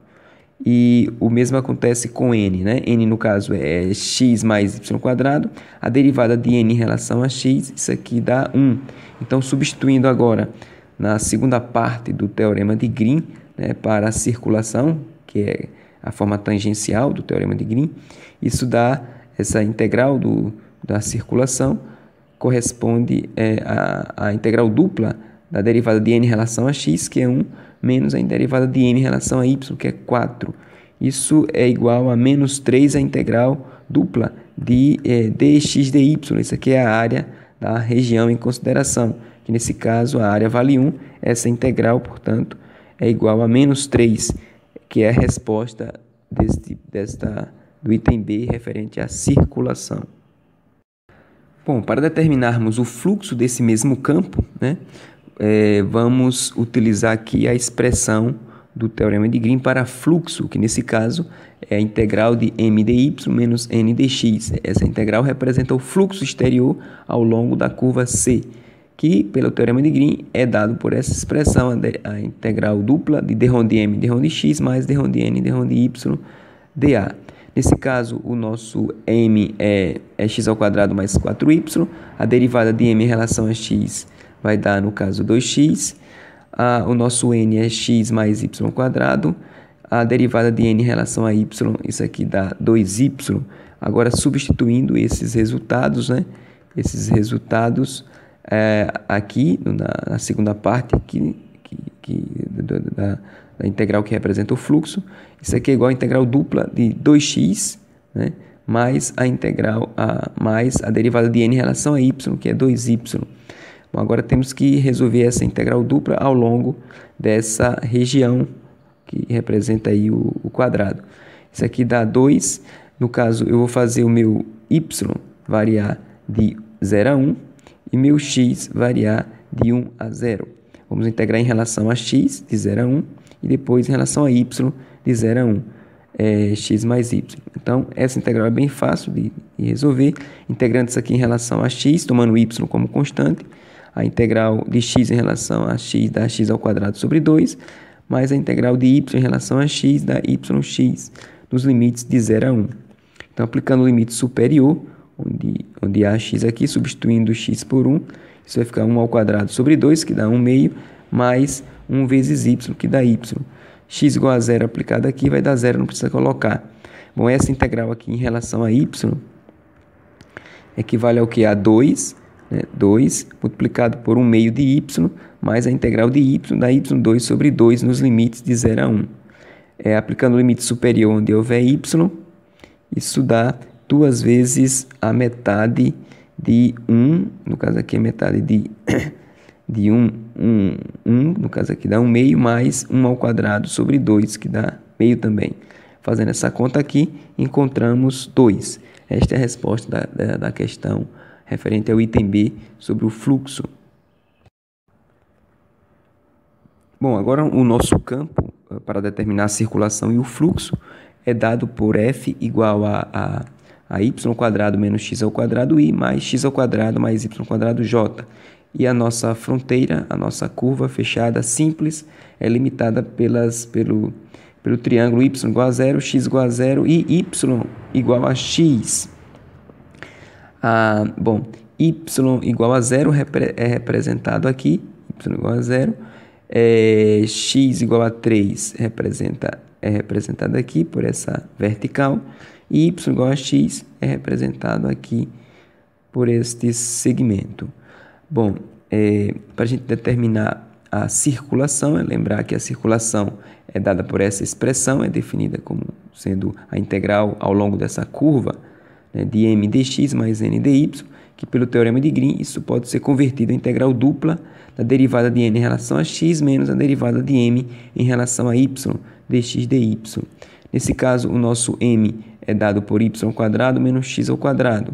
E o mesmo acontece com n, né? N, no caso, é x mais y ao quadrado. A derivada de n em relação a x, isso aqui dá 1. Então, substituindo agora na segunda parte do teorema de Green, né, para a circulação, que é a forma tangencial do teorema de Green, isso dá essa integral da circulação, corresponde à integral dupla da derivada de n em relação a x, que é 1, menos a derivada de n em relação a y, que é 4. Isso é igual a menos 3 a integral dupla de dx dy. Isso aqui é a área da região em consideração, que nesse caso a área vale 1. Essa integral, portanto, é igual a menos 3, que é a resposta do item B referente à circulação. Bom, para determinarmos o fluxo desse mesmo campo, né, vamos utilizar aqui a expressão do teorema de Green para fluxo, que nesse caso é a integral de m dy menos n dx. Essa integral representa o fluxo exterior ao longo da curva C, que, pelo teorema de Green, é dado por essa expressão, a integral dupla de d de m d de x mais d de n d de y dA. Nesse caso, o nosso m é x ao quadrado mais 4y. A derivada de m em relação a x vai dar, no caso, 2x. O nosso n é x mais y ao quadrado. A derivada de n em relação a y, isso aqui dá 2y. Agora, substituindo esses resultados, né? Esses resultados aqui, na segunda parte aqui, da integral que representa o fluxo, isso aqui é igual à integral dupla de 2x, né, mais a derivada de n em relação a y, que é 2y. Bom, agora temos que resolver essa integral dupla ao longo dessa região que representa aí o quadrado. Isso aqui dá 2. No caso, eu vou fazer o meu y variar de 0 a 1 e meu x variar de 1 a 0. Vamos integrar em relação a x, de 0 a 1, e depois em relação a y, de 0 a 1, x mais y. Então, essa integral é bem fácil de resolver. Integrando isso aqui em relação a x, tomando y como constante, a integral de x em relação a x dá x ao quadrado sobre 2, mais a integral de y em relação a x dá yx, nos limites de 0 a 1. Então, aplicando o limite superior, onde há x aqui, substituindo x por 1, isso vai ficar 1 ao quadrado sobre 2, que dá 1 meio, mais 1 vezes y, que dá y. X igual a 0 aplicado aqui vai dar 0, não precisa colocar. Bom, essa integral aqui em relação a y equivale ao que? A 2, né? 2 multiplicado por 1 meio de y, mais a integral de y, dá y2 sobre 2 nos limites de 0 a 1. Aplicando o limite superior onde houver y, isso dá 2 vezes a metade de 1, no caso aqui é metade de 1, no caso aqui dá 1 meio, mais 1 ao quadrado sobre 2, que dá meio também. Fazendo essa conta aqui, encontramos 2. Esta é a resposta da questão referente ao item B sobre o fluxo. Bom, agora o nosso campo para determinar a circulação e o fluxo é dado por f igual a y² menos x ao quadrado i mais x ao quadrado mais y² j. E a nossa fronteira, a nossa curva fechada simples, é limitada pelo triângulo y igual a 0, x igual a 0 e y igual a x. Bom, y igual a 0 é representado aqui, y igual a 0, x igual a 3 é representado aqui por essa vertical, e y igual a x é representado aqui por este segmento. Bom, para a gente determinar a circulação, lembrar que a circulação é dada por essa expressão, é definida como sendo a integral ao longo dessa curva, né, de m dx mais n dy, que pelo teorema de Green isso pode ser convertido em integral dupla da derivada de n em relação a x menos a derivada de m em relação a y dx dy. Nesse caso, o nosso m é dado por y² menos x ao quadrado.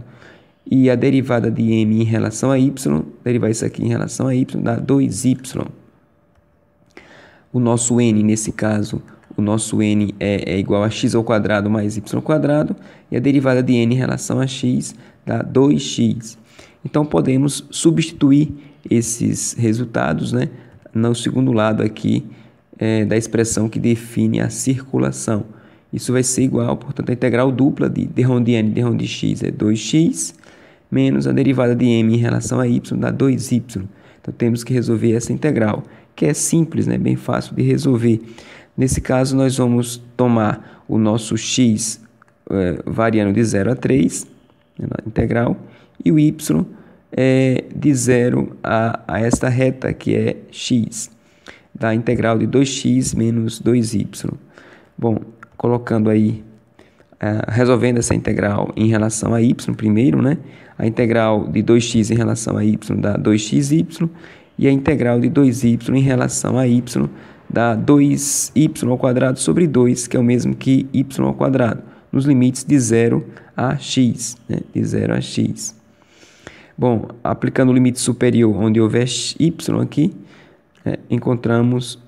E a derivada de m em relação a y, derivar isso aqui em relação a y, dá 2y. O nosso n, nesse caso, o nosso n é igual a x² mais y², e a derivada de n em relação a x dá 2x. Então, podemos substituir esses resultados, né, no segundo lado aqui da expressão que define a circulação. Isso vai ser igual, portanto, a integral dupla de d de n e d de x é 2x, menos a derivada de m em relação a y dá 2y. Então, temos que resolver essa integral, que é simples, né? Bem fácil de resolver. Nesse caso, nós vamos tomar o nosso x variando de 0 a 3, na integral, e o y de 0 a esta reta, que é x, da integral de 2x menos 2y. Bom, colocando aí, resolvendo essa integral em relação a y primeiro, né? A integral de 2x em relação a y dá 2xy, e a integral de 2y em relação a y dá 2y² sobre 2, que é o mesmo que y², nos limites de 0 a x, né? De 0 a x. Bom, aplicando o limite superior onde houver y aqui, encontramos,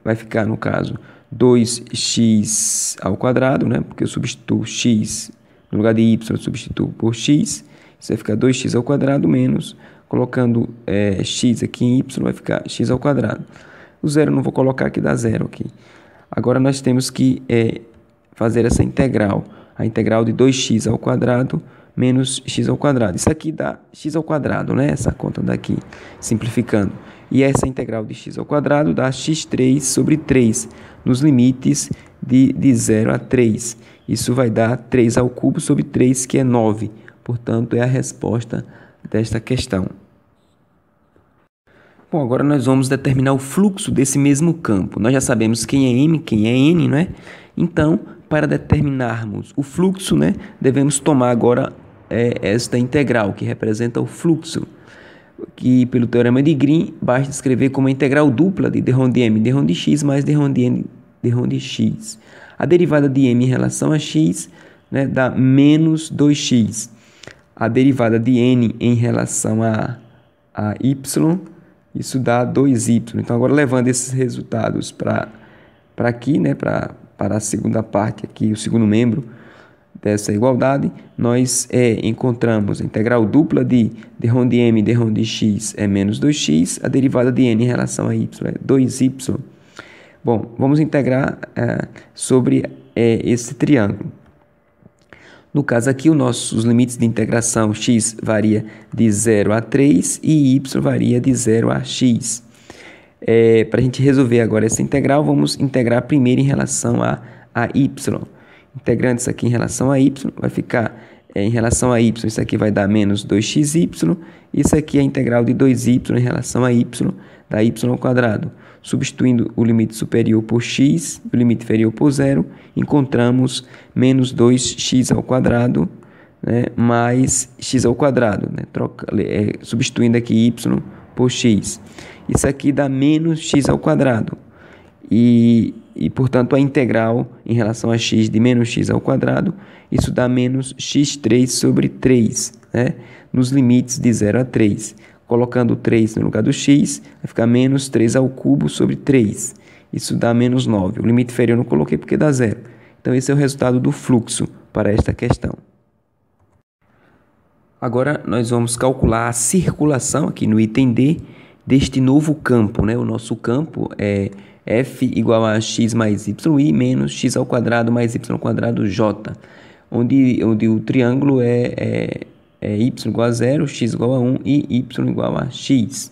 vai ficar, no caso, 2x², né? Porque eu substituo x, no lugar de y, eu substituo por x. Isso vai ficar 2x² menos, colocando x aqui em y, vai ficar x². O zero não vou colocar, que dá zero aqui. Agora, nós temos que fazer essa integral. A integral de 2x ao quadrado menos x ao quadrado. Isso aqui dá x ao quadrado, né? Essa conta daqui, simplificando. E essa integral de x ao quadrado dá x3 sobre 3, nos limites de 0 a 3. Isso vai dar 3 ao cubo sobre 3, que é 9. Portanto, é a resposta desta questão. Bom, agora nós vamos determinar o fluxo desse mesmo campo. Nós já sabemos quem é M, quem é N, não é? Então, para determinarmos o fluxo, né, devemos tomar agora esta integral, que representa o fluxo, que pelo teorema de Green, basta escrever como a integral dupla de d rho de M, d rho de x mais d rho de N, d rho de x. A derivada de M em relação a x, né, dá menos 2x. A derivada de N em relação a y, isso dá 2y. Então, agora levando esses resultados para aqui, né, para a segunda parte aqui, o segundo membro dessa igualdade, nós encontramos a integral dupla de d rho de M, d rho de x é menos 2x, a derivada de N em relação a y é 2y. Bom, vamos integrar sobre esse triângulo. No caso aqui, os limites de integração, x varia de 0 a 3 e y varia de 0 a x. Para a gente resolver agora essa integral, vamos integrar primeiro em relação a y. Integrando isso aqui em relação a y, vai ficar em relação a y, isso aqui vai dar menos 2xy. Isso aqui é a integral de 2y em relação a y, dá y ao quadrado. Substituindo o limite superior por x, o limite inferior por 0, encontramos menos 2x ao quadrado, né, mais x ao quadrado, né, substituindo aqui y por x. Isso aqui dá menos x ao quadrado. E, portanto, a integral em relação a x de menos x ao quadrado, isso dá menos x3 sobre 3, né, nos limites de 0 a 3. Colocando 3 no lugar do x, vai ficar menos 3 ao cubo sobre 3. Isso dá menos 9. O limite inferior eu não coloquei porque dá 0. Então, esse é o resultado do fluxo para esta questão. Agora, nós vamos calcular a circulação, aqui no item D, deste novo campo, né? O nosso campo é f igual a x mais yi menos x ao quadrado mais y ao quadrado j, onde o triângulo é y igual a 0, x igual a 1 e y igual a x.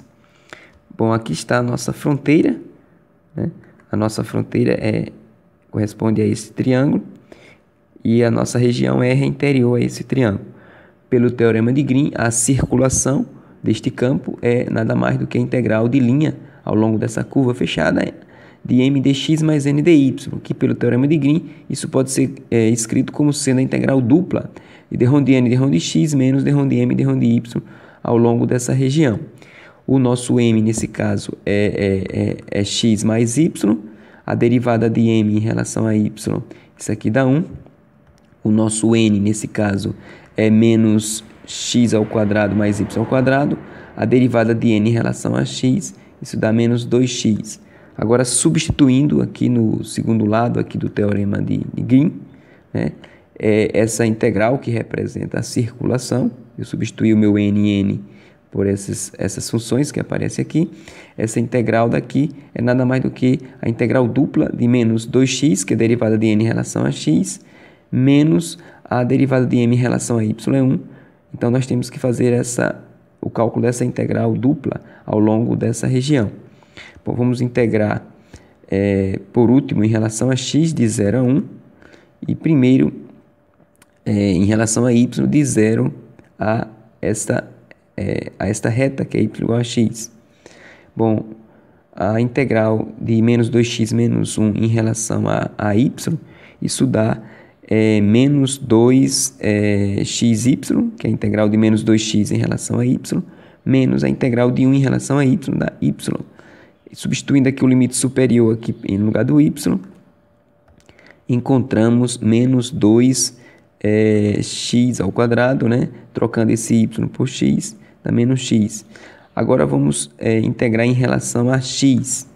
Bom, aqui está a nossa fronteira, né? A nossa fronteira corresponde a esse triângulo e a nossa região R é interior a esse triângulo. Pelo teorema de Green, a circulação deste campo é nada mais do que a integral de linha ao longo dessa curva fechada de m dx mais n dy, que pelo teorema de Green, isso pode ser escrito como sendo a integral dupla de d rho de n, d rho de x menos d rho de m, d rho de y ao longo dessa região. O nosso m, nesse caso, é x mais y, a derivada de m em relação a y, isso aqui dá 1. O nosso n, nesse caso, é menos x ao quadrado mais y ao quadrado, a derivada de n em relação a x, isso dá menos 2x. Agora, substituindo aqui no segundo lado aqui do teorema de Green, né, essa integral que representa a circulação, eu substituí o meu n por essas funções que aparecem aqui. Essa integral daqui é nada mais do que a integral dupla de menos 2x, que é a derivada de n em relação a x, menos a derivada de m em relação a y é 1. Então, nós temos que fazer o cálculo dessa integral dupla ao longo dessa região. Bom, vamos integrar, por último, em relação a x de 0 a 1 e primeiro em relação a y de 0 a esta reta, que é y igual a x. Bom, a integral de menos 2x menos 1 em relação a y, isso dá menos 2xy, que é a integral de menos 2x em relação a y, menos a integral de 1 em relação a y, dá y. Substituindo aqui o limite superior aqui em lugar do y, encontramos menos 2x ao quadrado, né? Trocando esse y por x, dá menos x. Agora vamos integrar em relação a x.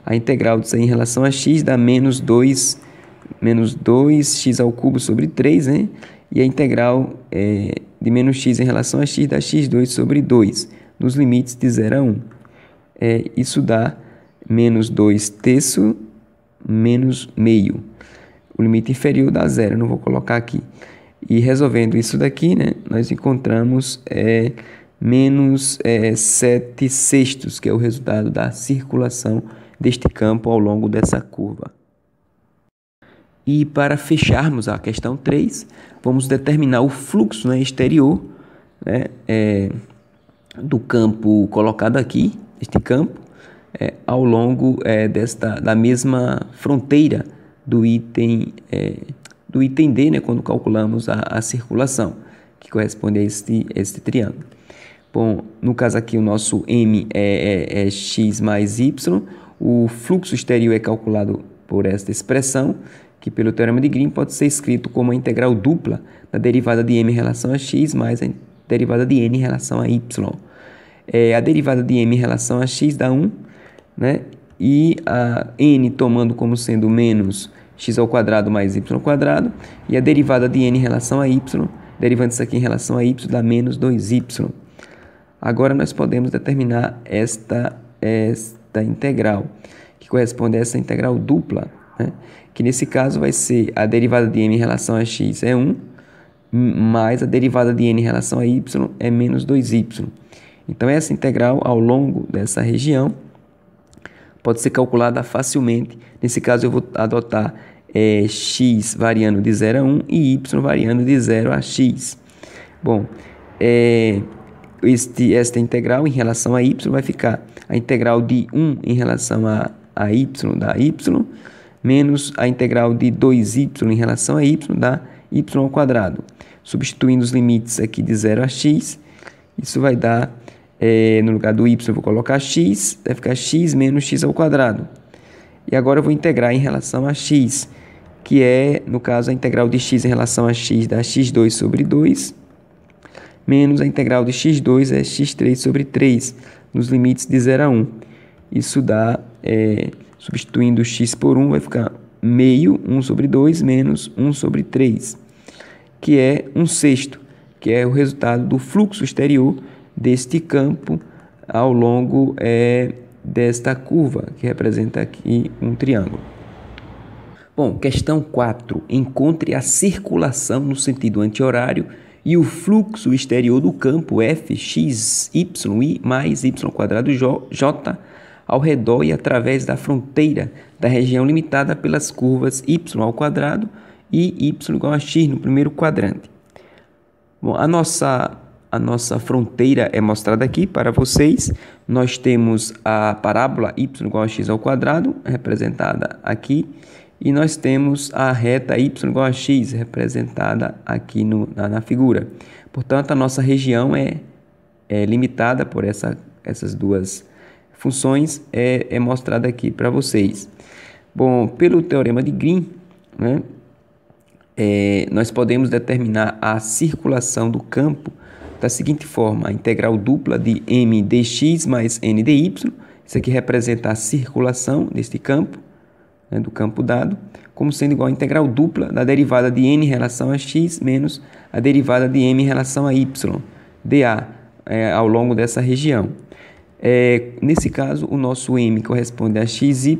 A integral disso aí em relação a x dá menos 2x ao cubo sobre 3, né? E a integral de menos x em relação a x dá x2 sobre 2, nos limites de 0 a 1. Isso dá menos 2 terços menos meio. O limite inferior dá zero, eu não vou colocar aqui. E resolvendo isso daqui, né, nós encontramos menos 7 sextos, que é o resultado da circulação deste campo ao longo dessa curva. E para fecharmos a questão 3, vamos determinar o fluxo, né, exterior, né, do campo colocado aqui, este campo, ao longo da mesma fronteira do item D, né, quando calculamos a circulação, que corresponde a este triângulo. Bom, no caso aqui o nosso M é x mais y, o fluxo exterior é calculado por esta expressão, que pelo teorema de Green pode ser escrito como a integral dupla da derivada de m em relação a x mais a derivada de n em relação a y. A derivada de m em relação a x dá 1, né? E a n tomando como sendo menos x ao quadrado mais y ao quadrado, e a derivada de n em relação a y, derivando isso aqui em relação a y, dá menos 2y. Agora nós podemos determinar esta integral, que corresponde a essa integral dupla, né? Que nesse caso vai ser a derivada de m em relação a x é 1, mais a derivada de n em relação a y é menos 2y. Então essa integral ao longo dessa região pode ser calculada facilmente. Nesse caso eu vou adotar x variando de 0 a 1 e y variando de 0 a x. Bom, esta integral em relação a y vai ficar a integral de 1 em relação a y dá y, menos a integral de 2y em relação a y dá y ao quadrado. Substituindo os limites aqui de 0 a x, isso vai dar, no lugar do y eu vou colocar x, vai ficar x menos x ao quadrado. E agora eu vou integrar em relação a x, que é, no caso, a integral de x em relação a x dá x2 sobre 2, menos a integral de x2 é x3 sobre 3, nos limites de 0 a 1. Isso dá, substituindo x por 1, vai ficar meio, 1 sobre 2, menos 1 sobre 3, que é 1/6, que é o resultado do fluxo exterior deste campo ao longo desta curva, que representa aqui um triângulo. Bom, questão 4. Encontre a circulação no sentido anti-horário e o fluxo exterior do campo f, x, y mais y quadrado j ao redor e através da fronteira da região limitada pelas curvas y ao quadrado e y igual a x no primeiro quadrante. Bom, a nossa fronteira é mostrada aqui para vocês. Nós temos a parábola y igual a x ao quadrado, representada aqui, e nós temos a reta y igual a x, representada aqui na figura. Portanto, a nossa região é limitada por essas duas funções, é mostrada aqui para vocês. Bom, pelo teorema de Green, né, nós podemos determinar a circulação do campo da seguinte forma: a integral dupla de m dx mais n dy, isso aqui representa a circulação deste campo, né, do campo dado, como sendo igual a integral dupla da derivada de n em relação a x menos a derivada de m em relação a y, dA, ao longo dessa região. Nesse caso, o nosso m corresponde a xy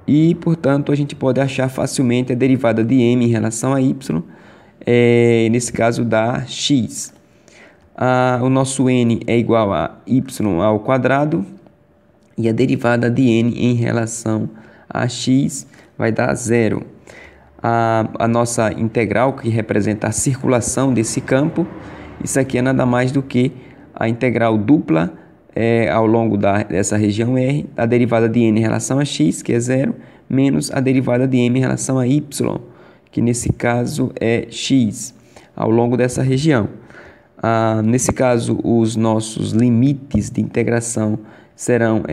e, portanto, a gente pode achar facilmente a derivada de m em relação a y, nesse caso dá x. O nosso n é igual a y ao quadrado e a derivada de n em relação a x vai dar 0. A nossa integral, que representa a circulação desse campo, isso aqui é nada mais do que a integral dupla ao longo dessa região R, a derivada de n em relação a x, que é 0, menos a derivada de m em relação a y, que nesse caso é x, ao longo dessa região. Nesse caso, os nossos limites de integração serão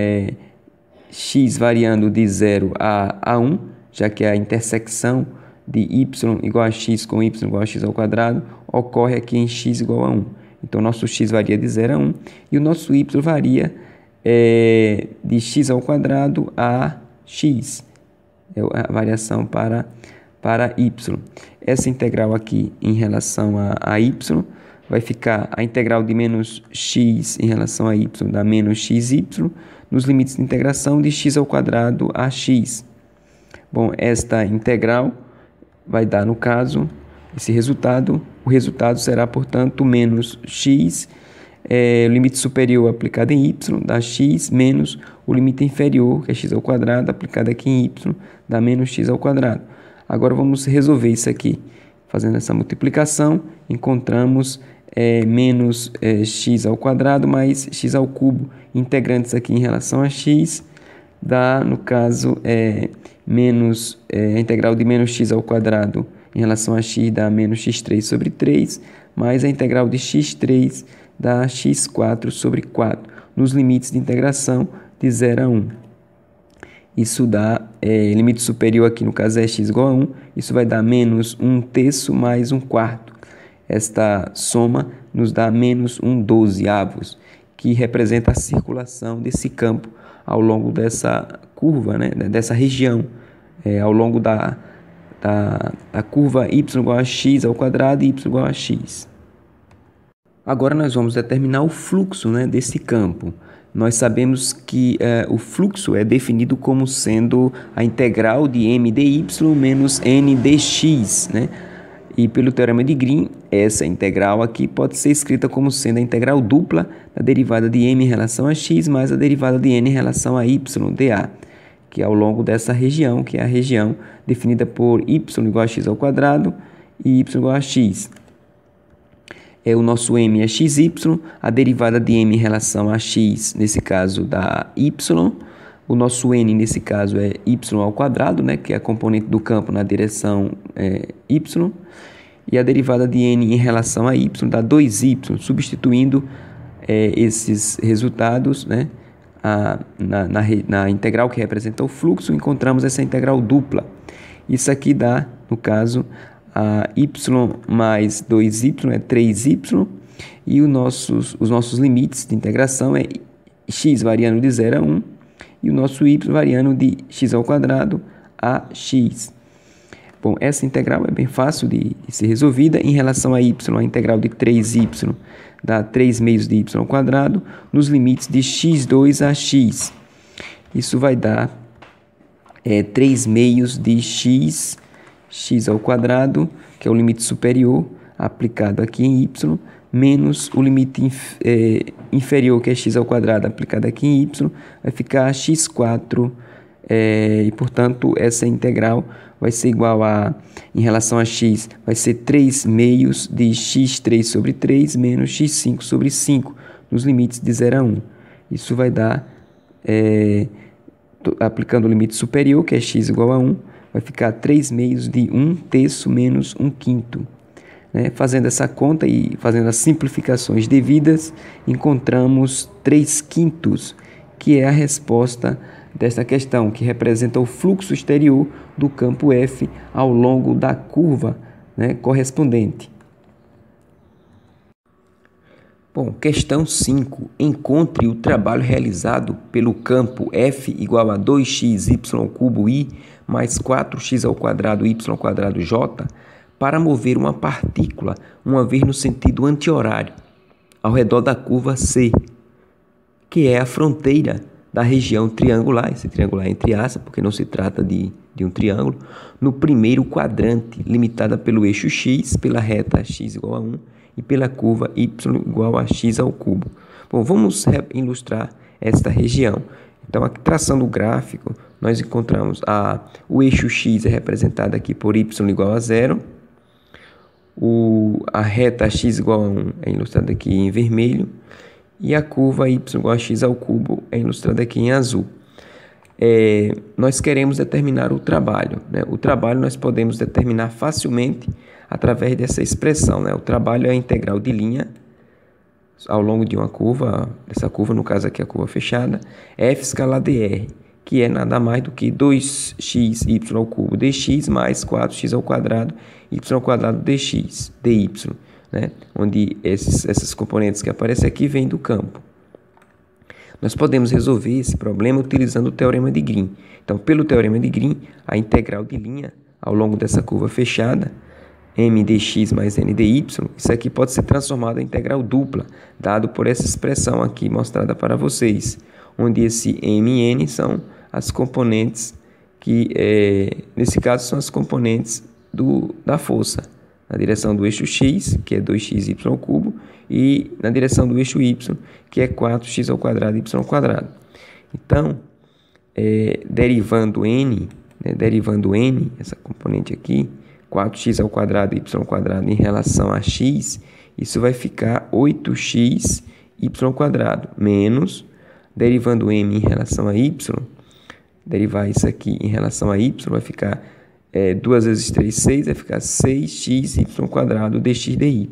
x variando de 0 a 1, já que a intersecção de y igual a x com y igual a x ao quadrado ocorre aqui em x igual a 1. Então, nosso x varia de 0 a 1 e o nosso y varia de x ao quadrado a x. É a variação para y. Essa integral aqui em relação a y vai ficar a integral de menos x em relação a y dá menos xy nos limites de integração de x ao quadrado a x. Bom, esta integral vai dar, no caso, esse resultado. O resultado será, portanto, menos x, o limite superior aplicado em y, dá x, menos o limite inferior, que é x ao quadrado, aplicado aqui em y, dá menos x ao quadrado. Agora vamos resolver isso aqui. Fazendo essa multiplicação, encontramos menos x ao quadrado mais x ao cubo. Integrantes aqui em relação a x, dá, no caso, menos a integral de menos x ao quadrado em relação a x dá menos x3 sobre 3, mais a integral de x3 dá x4 sobre 4, nos limites de integração de 0 a 1. Isso dá, limite superior aqui no caso é x igual a 1, isso vai dar menos 1/3 mais 1/4. Esta soma nos dá menos 1/12, que representa a circulação desse campo ao longo dessa curva, né, dessa região, ao longo da curva y igual a x ao quadrado e y igual a x. Agora nós vamos determinar o fluxo, né, desse campo. Nós sabemos que o fluxo é definido como sendo a integral de m dy menos n dx, né? E pelo teorema de Green, essa integral aqui pode ser escrita como sendo a integral dupla da derivada de m em relação a x mais a derivada de n em relação a y dA, que é ao longo dessa região, que é a região definida por y igual a x ao quadrado e y igual a x. O nosso m é xy, a derivada de m em relação a x, nesse caso, dá y. O nosso n, nesse caso, é y ao quadrado, né, que é a componente do campo na direção y. E a derivada de n em relação a y dá 2y, substituindo esses resultados, né, na integral que representa o fluxo, encontramos essa integral dupla. Isso aqui dá, no caso, a y mais 2y é 3y, e os nossos limites de integração é x variando de 0 a 1 e o nosso y variando de x ao quadrado a x. Bom, essa integral é bem fácil de ser resolvida. Em relação a y, a integral de 3y dá 3 meios de y ao quadrado nos limites de x2 a x. Isso vai dar 3 meios de x ao quadrado, que é o limite superior aplicado aqui em y, menos o limite inferior, que é x ao quadrado, aplicado aqui em y, vai ficar x4, e, portanto, essa integral vai ser igual a, em relação a x, vai ser 3 meios de x3 sobre 3 menos x5 sobre 5, nos limites de 0 a 1. Isso vai dar, aplicando o limite superior, que é x igual a 1, vai ficar 3 meios de 1/3 menos 1/5. Né? Fazendo essa conta e fazendo as simplificações devidas, encontramos 3/5, que é a resposta dessa questão, que representa o fluxo exterior do campo F ao longo da curva, né, correspondente. Bom, questão 5. Encontre o trabalho realizado pelo campo F igual a 2xy³ i mais 4x ao quadrado y ao quadrado j para mover uma partícula uma vez no sentido anti-horário ao redor da curva C, que é a fronteira da região triangular, esse triangular entre aspas, porque não se trata de um triângulo, no primeiro quadrante, limitada pelo eixo x, pela reta x igual a 1 e pela curva y igual a x ao cubo. Bom, vamos ilustrar esta região. Então, aqui, traçando o gráfico, nós encontramos o eixo x é representado aqui por y igual a 0, a reta x igual a 1 é ilustrada aqui em vermelho, e a curva y igual a x ao cubo é ilustrada aqui em azul. Nós queremos determinar o trabalho, né? O trabalho nós podemos determinar facilmente através dessa expressão, né? O trabalho é a integral de linha ao longo de uma curva, essa curva, no caso aqui a curva fechada, f escalar dr, que é nada mais do que 2xy ao cubo dx mais 4x ao quadrado y ao quadrado dx, dy, né? Onde essas componentes que aparecem aqui vêm do campo. Nós podemos resolver esse problema utilizando o teorema de Green. Então, pelo teorema de Green, a integral de linha ao longo dessa curva fechada, m dx mais n dy, isso aqui pode ser transformado em integral dupla, dado por essa expressão aqui mostrada para vocês, onde esse m e n são as componentes que nesse caso são as componentes da força, na direção do eixo x, que é 2xy², e na direção do eixo y, que é 4x²y². Então, derivando n, essa componente aqui, 4x² y² em relação a x, isso vai ficar 8xy², menos, derivando m em relação a y, derivar isso aqui em relação a y, vai ficar 2 vezes 3, 6, vai ficar 6xy² dx dy.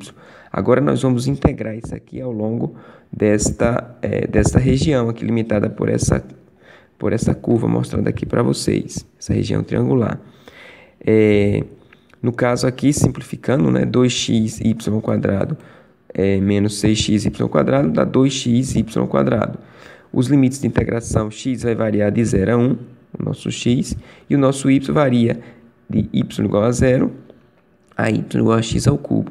Agora nós vamos integrar isso aqui ao longo desta região aqui limitada por essa curva mostrando aqui para vocês, essa região triangular. No caso aqui, simplificando, 2xy² menos 6xy² dá 2xy². Os limites de integração, x vai variar de 0 a 1, o nosso x, e o nosso y varia de y igual a 0 a y igual a x².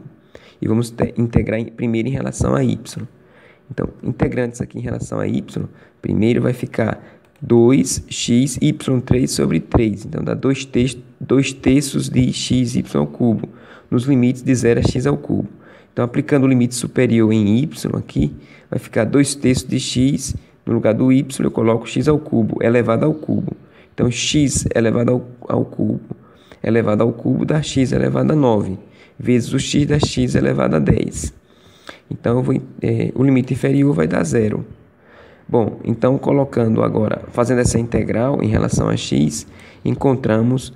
E vamos integrar primeiro em relação a y. Então, integrando isso aqui em relação a y, primeiro vai ficar 2xy³ sobre 3. Então, dá 2 terços de xy³ nos limites de 0 a x². Então, aplicando o limite superior em y aqui, vai ficar 2 terços de x. No lugar do y, eu coloco x² elevado ao cubo. Então, x elevado ao cubo elevado ao cubo dá x elevado a 9, vezes o x dá x elevado a 10. Então, o limite inferior vai dar 0. Bom, então, colocando agora, fazendo essa integral em relação a x, encontramos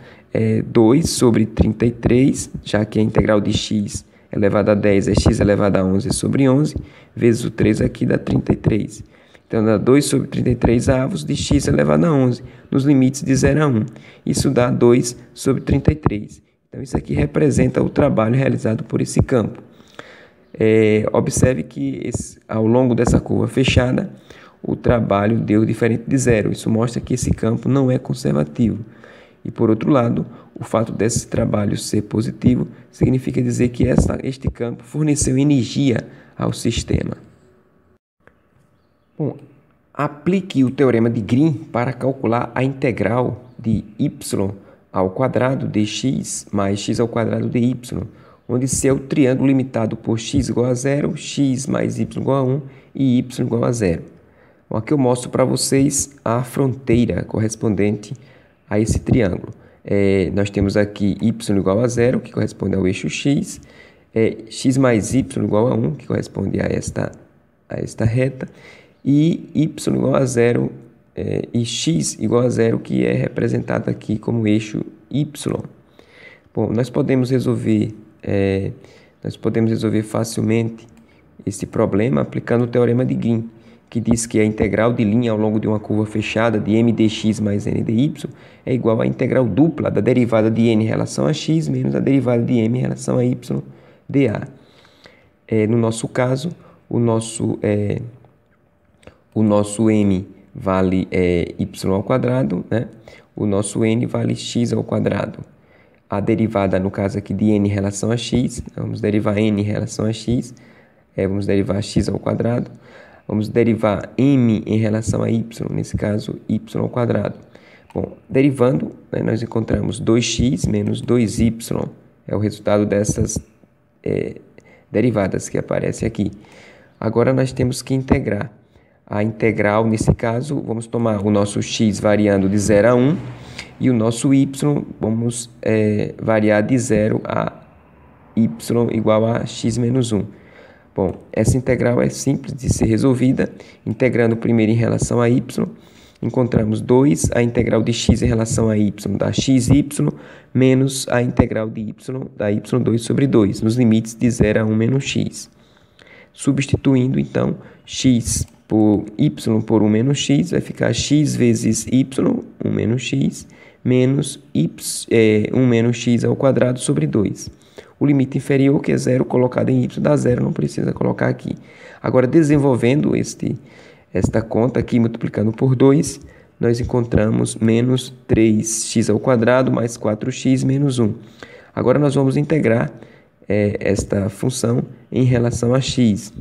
2 sobre 33, já que a integral de x elevado a 10 é x elevado a 11 sobre 11, vezes o 3 aqui dá 33. Então, dá 2 sobre 33 avos de x elevado a 11, nos limites de 0 a 1. Isso dá 2 sobre 33. Então, isso aqui representa o trabalho realizado por esse campo. Observe que ao longo dessa curva fechada, o trabalho deu diferente de 0. Isso mostra que esse campo não é conservativo. E, por outro lado, o fato desse trabalho ser positivo significa dizer que este campo forneceu energia ao sistema. Bom, aplique o teorema de Green para calcular a integral de y² dx mais x² dy, onde C é o triângulo limitado por x igual a 0, x mais y igual a 1 e y igual a 0. Bom, aqui eu mostro para vocês a fronteira correspondente a esse triângulo. Nós temos aqui y igual a 0, que corresponde ao eixo x, x mais y igual a 1, que corresponde a esta reta, e y igual a 0 e x igual a 0, que é representado aqui como eixo y. Bom, nós podemos resolver facilmente esse problema aplicando o teorema de Green, que diz que a integral de linha ao longo de uma curva fechada de m dx mais n dy é igual à integral dupla da derivada de n em relação a x menos a derivada de m em relação a y dA. No nosso caso, o nosso m vale y², o nosso n vale x². A derivada, no caso aqui, de n em relação a x, vamos derivar n em relação a x, vamos derivar x². Vamos derivar m em relação a y, nesse caso, y². Bom, derivando, nós encontramos 2x menos 2y, é o resultado dessas derivadas que aparecem aqui. Agora, nós temos que integrar. A integral, nesse caso, vamos tomar o nosso x variando de 0 a 1 e o nosso y vamos variar de 0 a y igual a x menos 1. Bom, essa integral é simples de ser resolvida. Integrando primeiro em relação a y, encontramos 2, a integral de x em relação a y dá xy, menos a integral de y dá y² sobre 2, nos limites de 0 a 1 menos x. Substituindo, então, x por y por 1 menos x, vai ficar x vezes y, 1 menos x, menos 1 menos x² sobre 2. O limite inferior, que é 0, colocado em y, dá 0, não precisa colocar aqui. Agora, desenvolvendo esta conta aqui, multiplicando por 2, nós encontramos menos 3x² mais 4x menos 1. Agora, nós vamos integrar esta função em relação a x.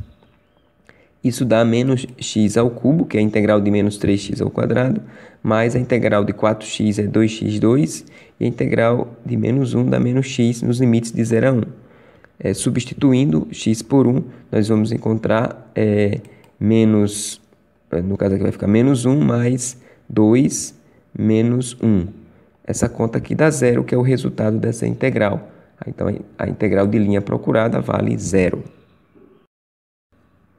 Isso dá menos x ao cubo, que é a integral de menos 3x ao quadrado, mais a integral de 4x é 2x2, e a integral de menos 1 dá menos x nos limites de 0 a 1. Substituindo x por 1, nós vamos encontrar menos, no caso aqui vai ficar menos 1 mais 2 menos 1. Essa conta aqui dá zero, que é o resultado dessa integral. Então, a integral de linha procurada vale zero.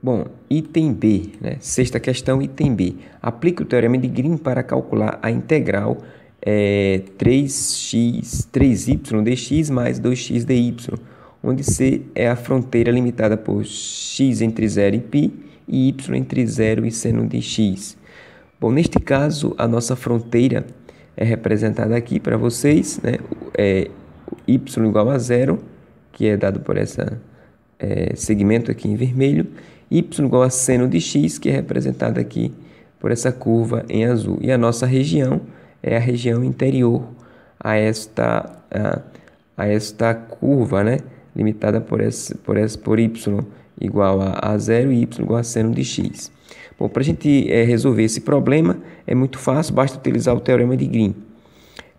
Bom, item B, né? Sexta questão, item B. Aplique o teorema de Green para calcular a integral 3y dx mais 2x dy, onde C é a fronteira limitada por x entre 0 e π e y entre 0 e seno de x. Bom, neste caso, a nossa fronteira é representada aqui para vocês, né? Y igual a 0, que é dado por esse segmento aqui em vermelho, y igual a seno de x, que é representada aqui por essa curva em azul. E a nossa região é a região interior a esta curva, né? Limitada por y igual a 0 e y igual a seno de x. Bom, para a gente resolver esse problema é muito fácil, basta utilizar o teorema de Green.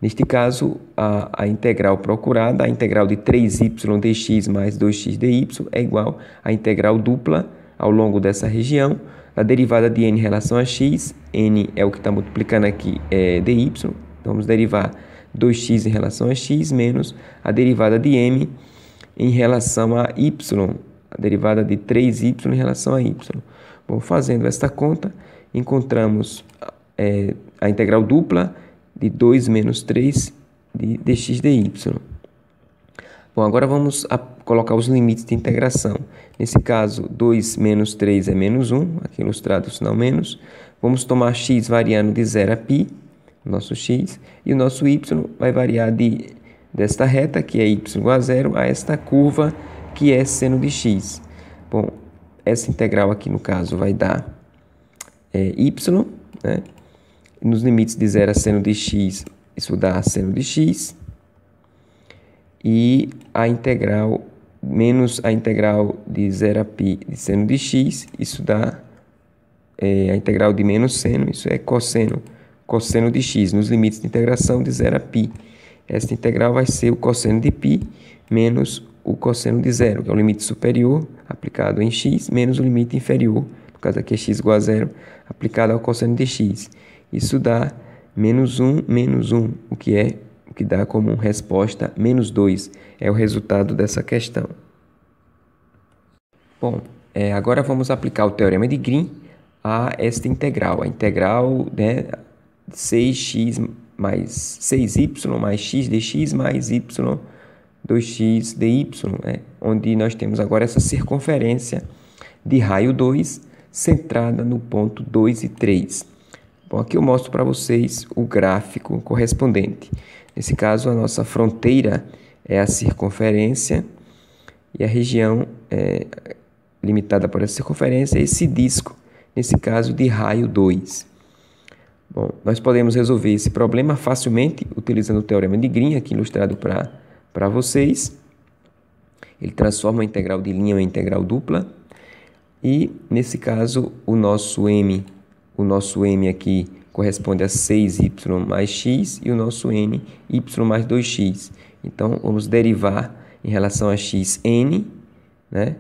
Neste caso, a integral procurada, a integral de 3y dx mais 2x dy é igual à integral dupla ao longo dessa região, a derivada de n em relação a x, n é o que está multiplicando aqui, dy, então vamos derivar 2x em relação a x menos a derivada de m em relação a y, a derivada de 3y em relação a y. Bom, fazendo esta conta, encontramos a integral dupla de 2 menos 3 de dx dy. Bom, agora vamos colocar os limites de integração. Nesse caso, 2 menos 3 é menos 1, aqui ilustrado o sinal menos. Vamos tomar x variando de 0 a π, o nosso x, e o nosso y vai variar desta reta, que é y igual a 0, a esta curva, que é seno de x. Bom, essa integral aqui, no caso, vai dar y, né? Nos limites de 0 a seno de x, isso dá seno de x. E a integral menos a integral de 0 a π de seno de x, isso dá a integral de menos seno, isso é cosseno de x, nos limites de integração de 0 a π. Esta integral vai ser o cosseno de π menos o cosseno de 0, que é o limite superior aplicado em x, menos o limite inferior, no caso aqui é x igual a 0, aplicado ao cosseno de x. Isso dá menos 1, o que dá como resposta menos 2. É o resultado dessa questão. Bom, agora vamos aplicar o teorema de Green a esta integral. A integral, né, 6y mais x dx mais y 2x dy, né, onde nós temos agora essa circunferência de raio 2 centrada no ponto 2 e 3. Bom, aqui eu mostro para vocês o gráfico correspondente. Nesse caso, a nossa fronteira é a circunferência e a região limitada por essa circunferência é esse disco, nesse caso de raio 2. Bom, nós podemos resolver esse problema facilmente utilizando o teorema de Green, aqui ilustrado para vocês. Ele transforma a integral de linha em integral dupla e, nesse caso, o nosso m aqui corresponde a 6y mais x e o nosso n, y mais 2x. Então, vamos derivar em relação a x n, né?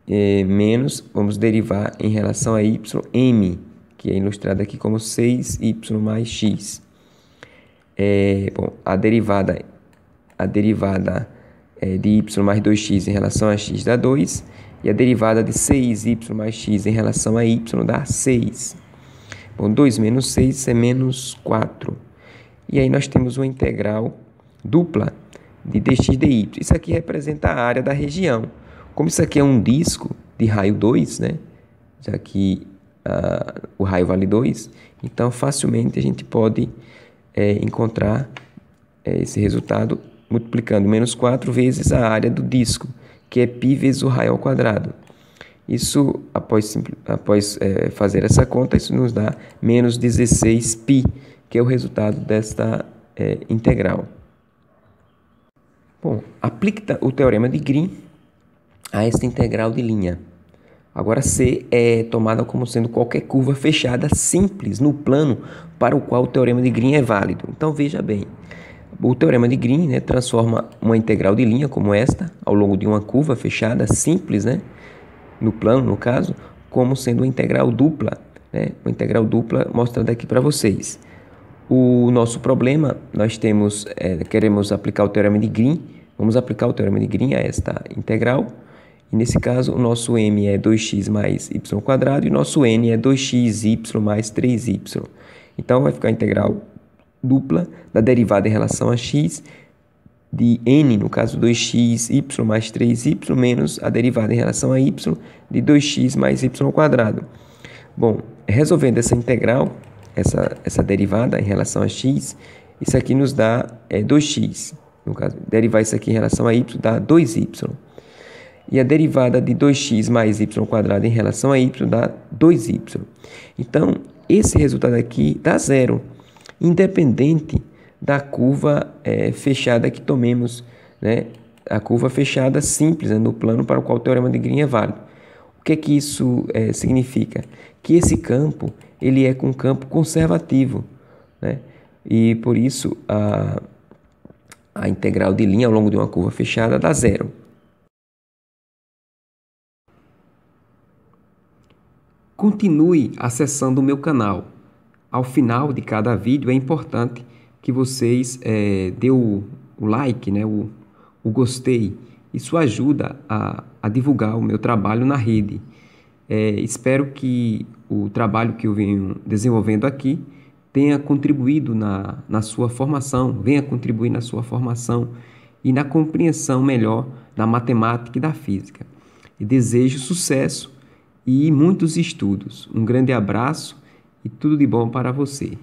Menos, vamos derivar em relação a y m, que é ilustrado aqui como 6y mais x. Bom, a derivada de y mais 2x em relação a x dá 2, e a derivada de 6y mais x em relação a y dá 6. Bom, 2 menos 6 é menos 4. E aí nós temos uma integral dupla de dx dy. Isso aqui representa a área da região. Como isso aqui é um disco de raio 2, né? Já que o raio vale 2, então facilmente a gente pode encontrar esse resultado multiplicando menos 4 vezes a área do disco, que é π vezes o raio ao quadrado. Isso, após fazer essa conta, isso nos dá menos 16π, que é o resultado desta integral. Bom, aplique o teorema de Green a esta integral de linha. Agora, C é tomada como sendo qualquer curva fechada simples no plano para o qual o teorema de Green é válido. Então, veja bem, o teorema de Green, né, transforma uma integral de linha como esta, ao longo de uma curva fechada simples, né, no plano, no caso, como sendo uma integral dupla, né, uma integral dupla mostrada aqui para vocês. O nosso problema, nós queremos aplicar o teorema de Green, vamos aplicar o teorema de Green a esta integral. E nesse caso, o nosso m é 2x mais y² e o nosso n é 2xy mais 3y. Então, vai ficar a integral dupla da derivada em relação a x de n, no caso 2xy mais 3y, menos a derivada em relação a y de 2x mais y². Bom, resolvendo essa integral, essa derivada em relação a x, isso aqui nos dá 2x. No caso, derivar isso aqui em relação a y dá 2y. E a derivada de 2x mais y² em relação a y dá 2y. Então, esse resultado aqui dá zero, independente da curva fechada que tomemos, né? A curva fechada simples, né? No plano para o qual o teorema de Green é válido. O que é que isso significa? Que esse campo ele é um campo conservativo, né? E por isso a integral de linha ao longo de uma curva fechada dá zero. Continue acessando o meu canal. Ao final de cada vídeo é importante que vocês dê o like, né? o gostei. Isso ajuda a divulgar o meu trabalho na rede. Espero que o trabalho que eu venho desenvolvendo aqui tenha contribuído na sua formação, venha contribuir na sua formação e na compreensão melhor da matemática e da física. E desejo sucesso e muitos estudos. Um grande abraço e tudo de bom para você.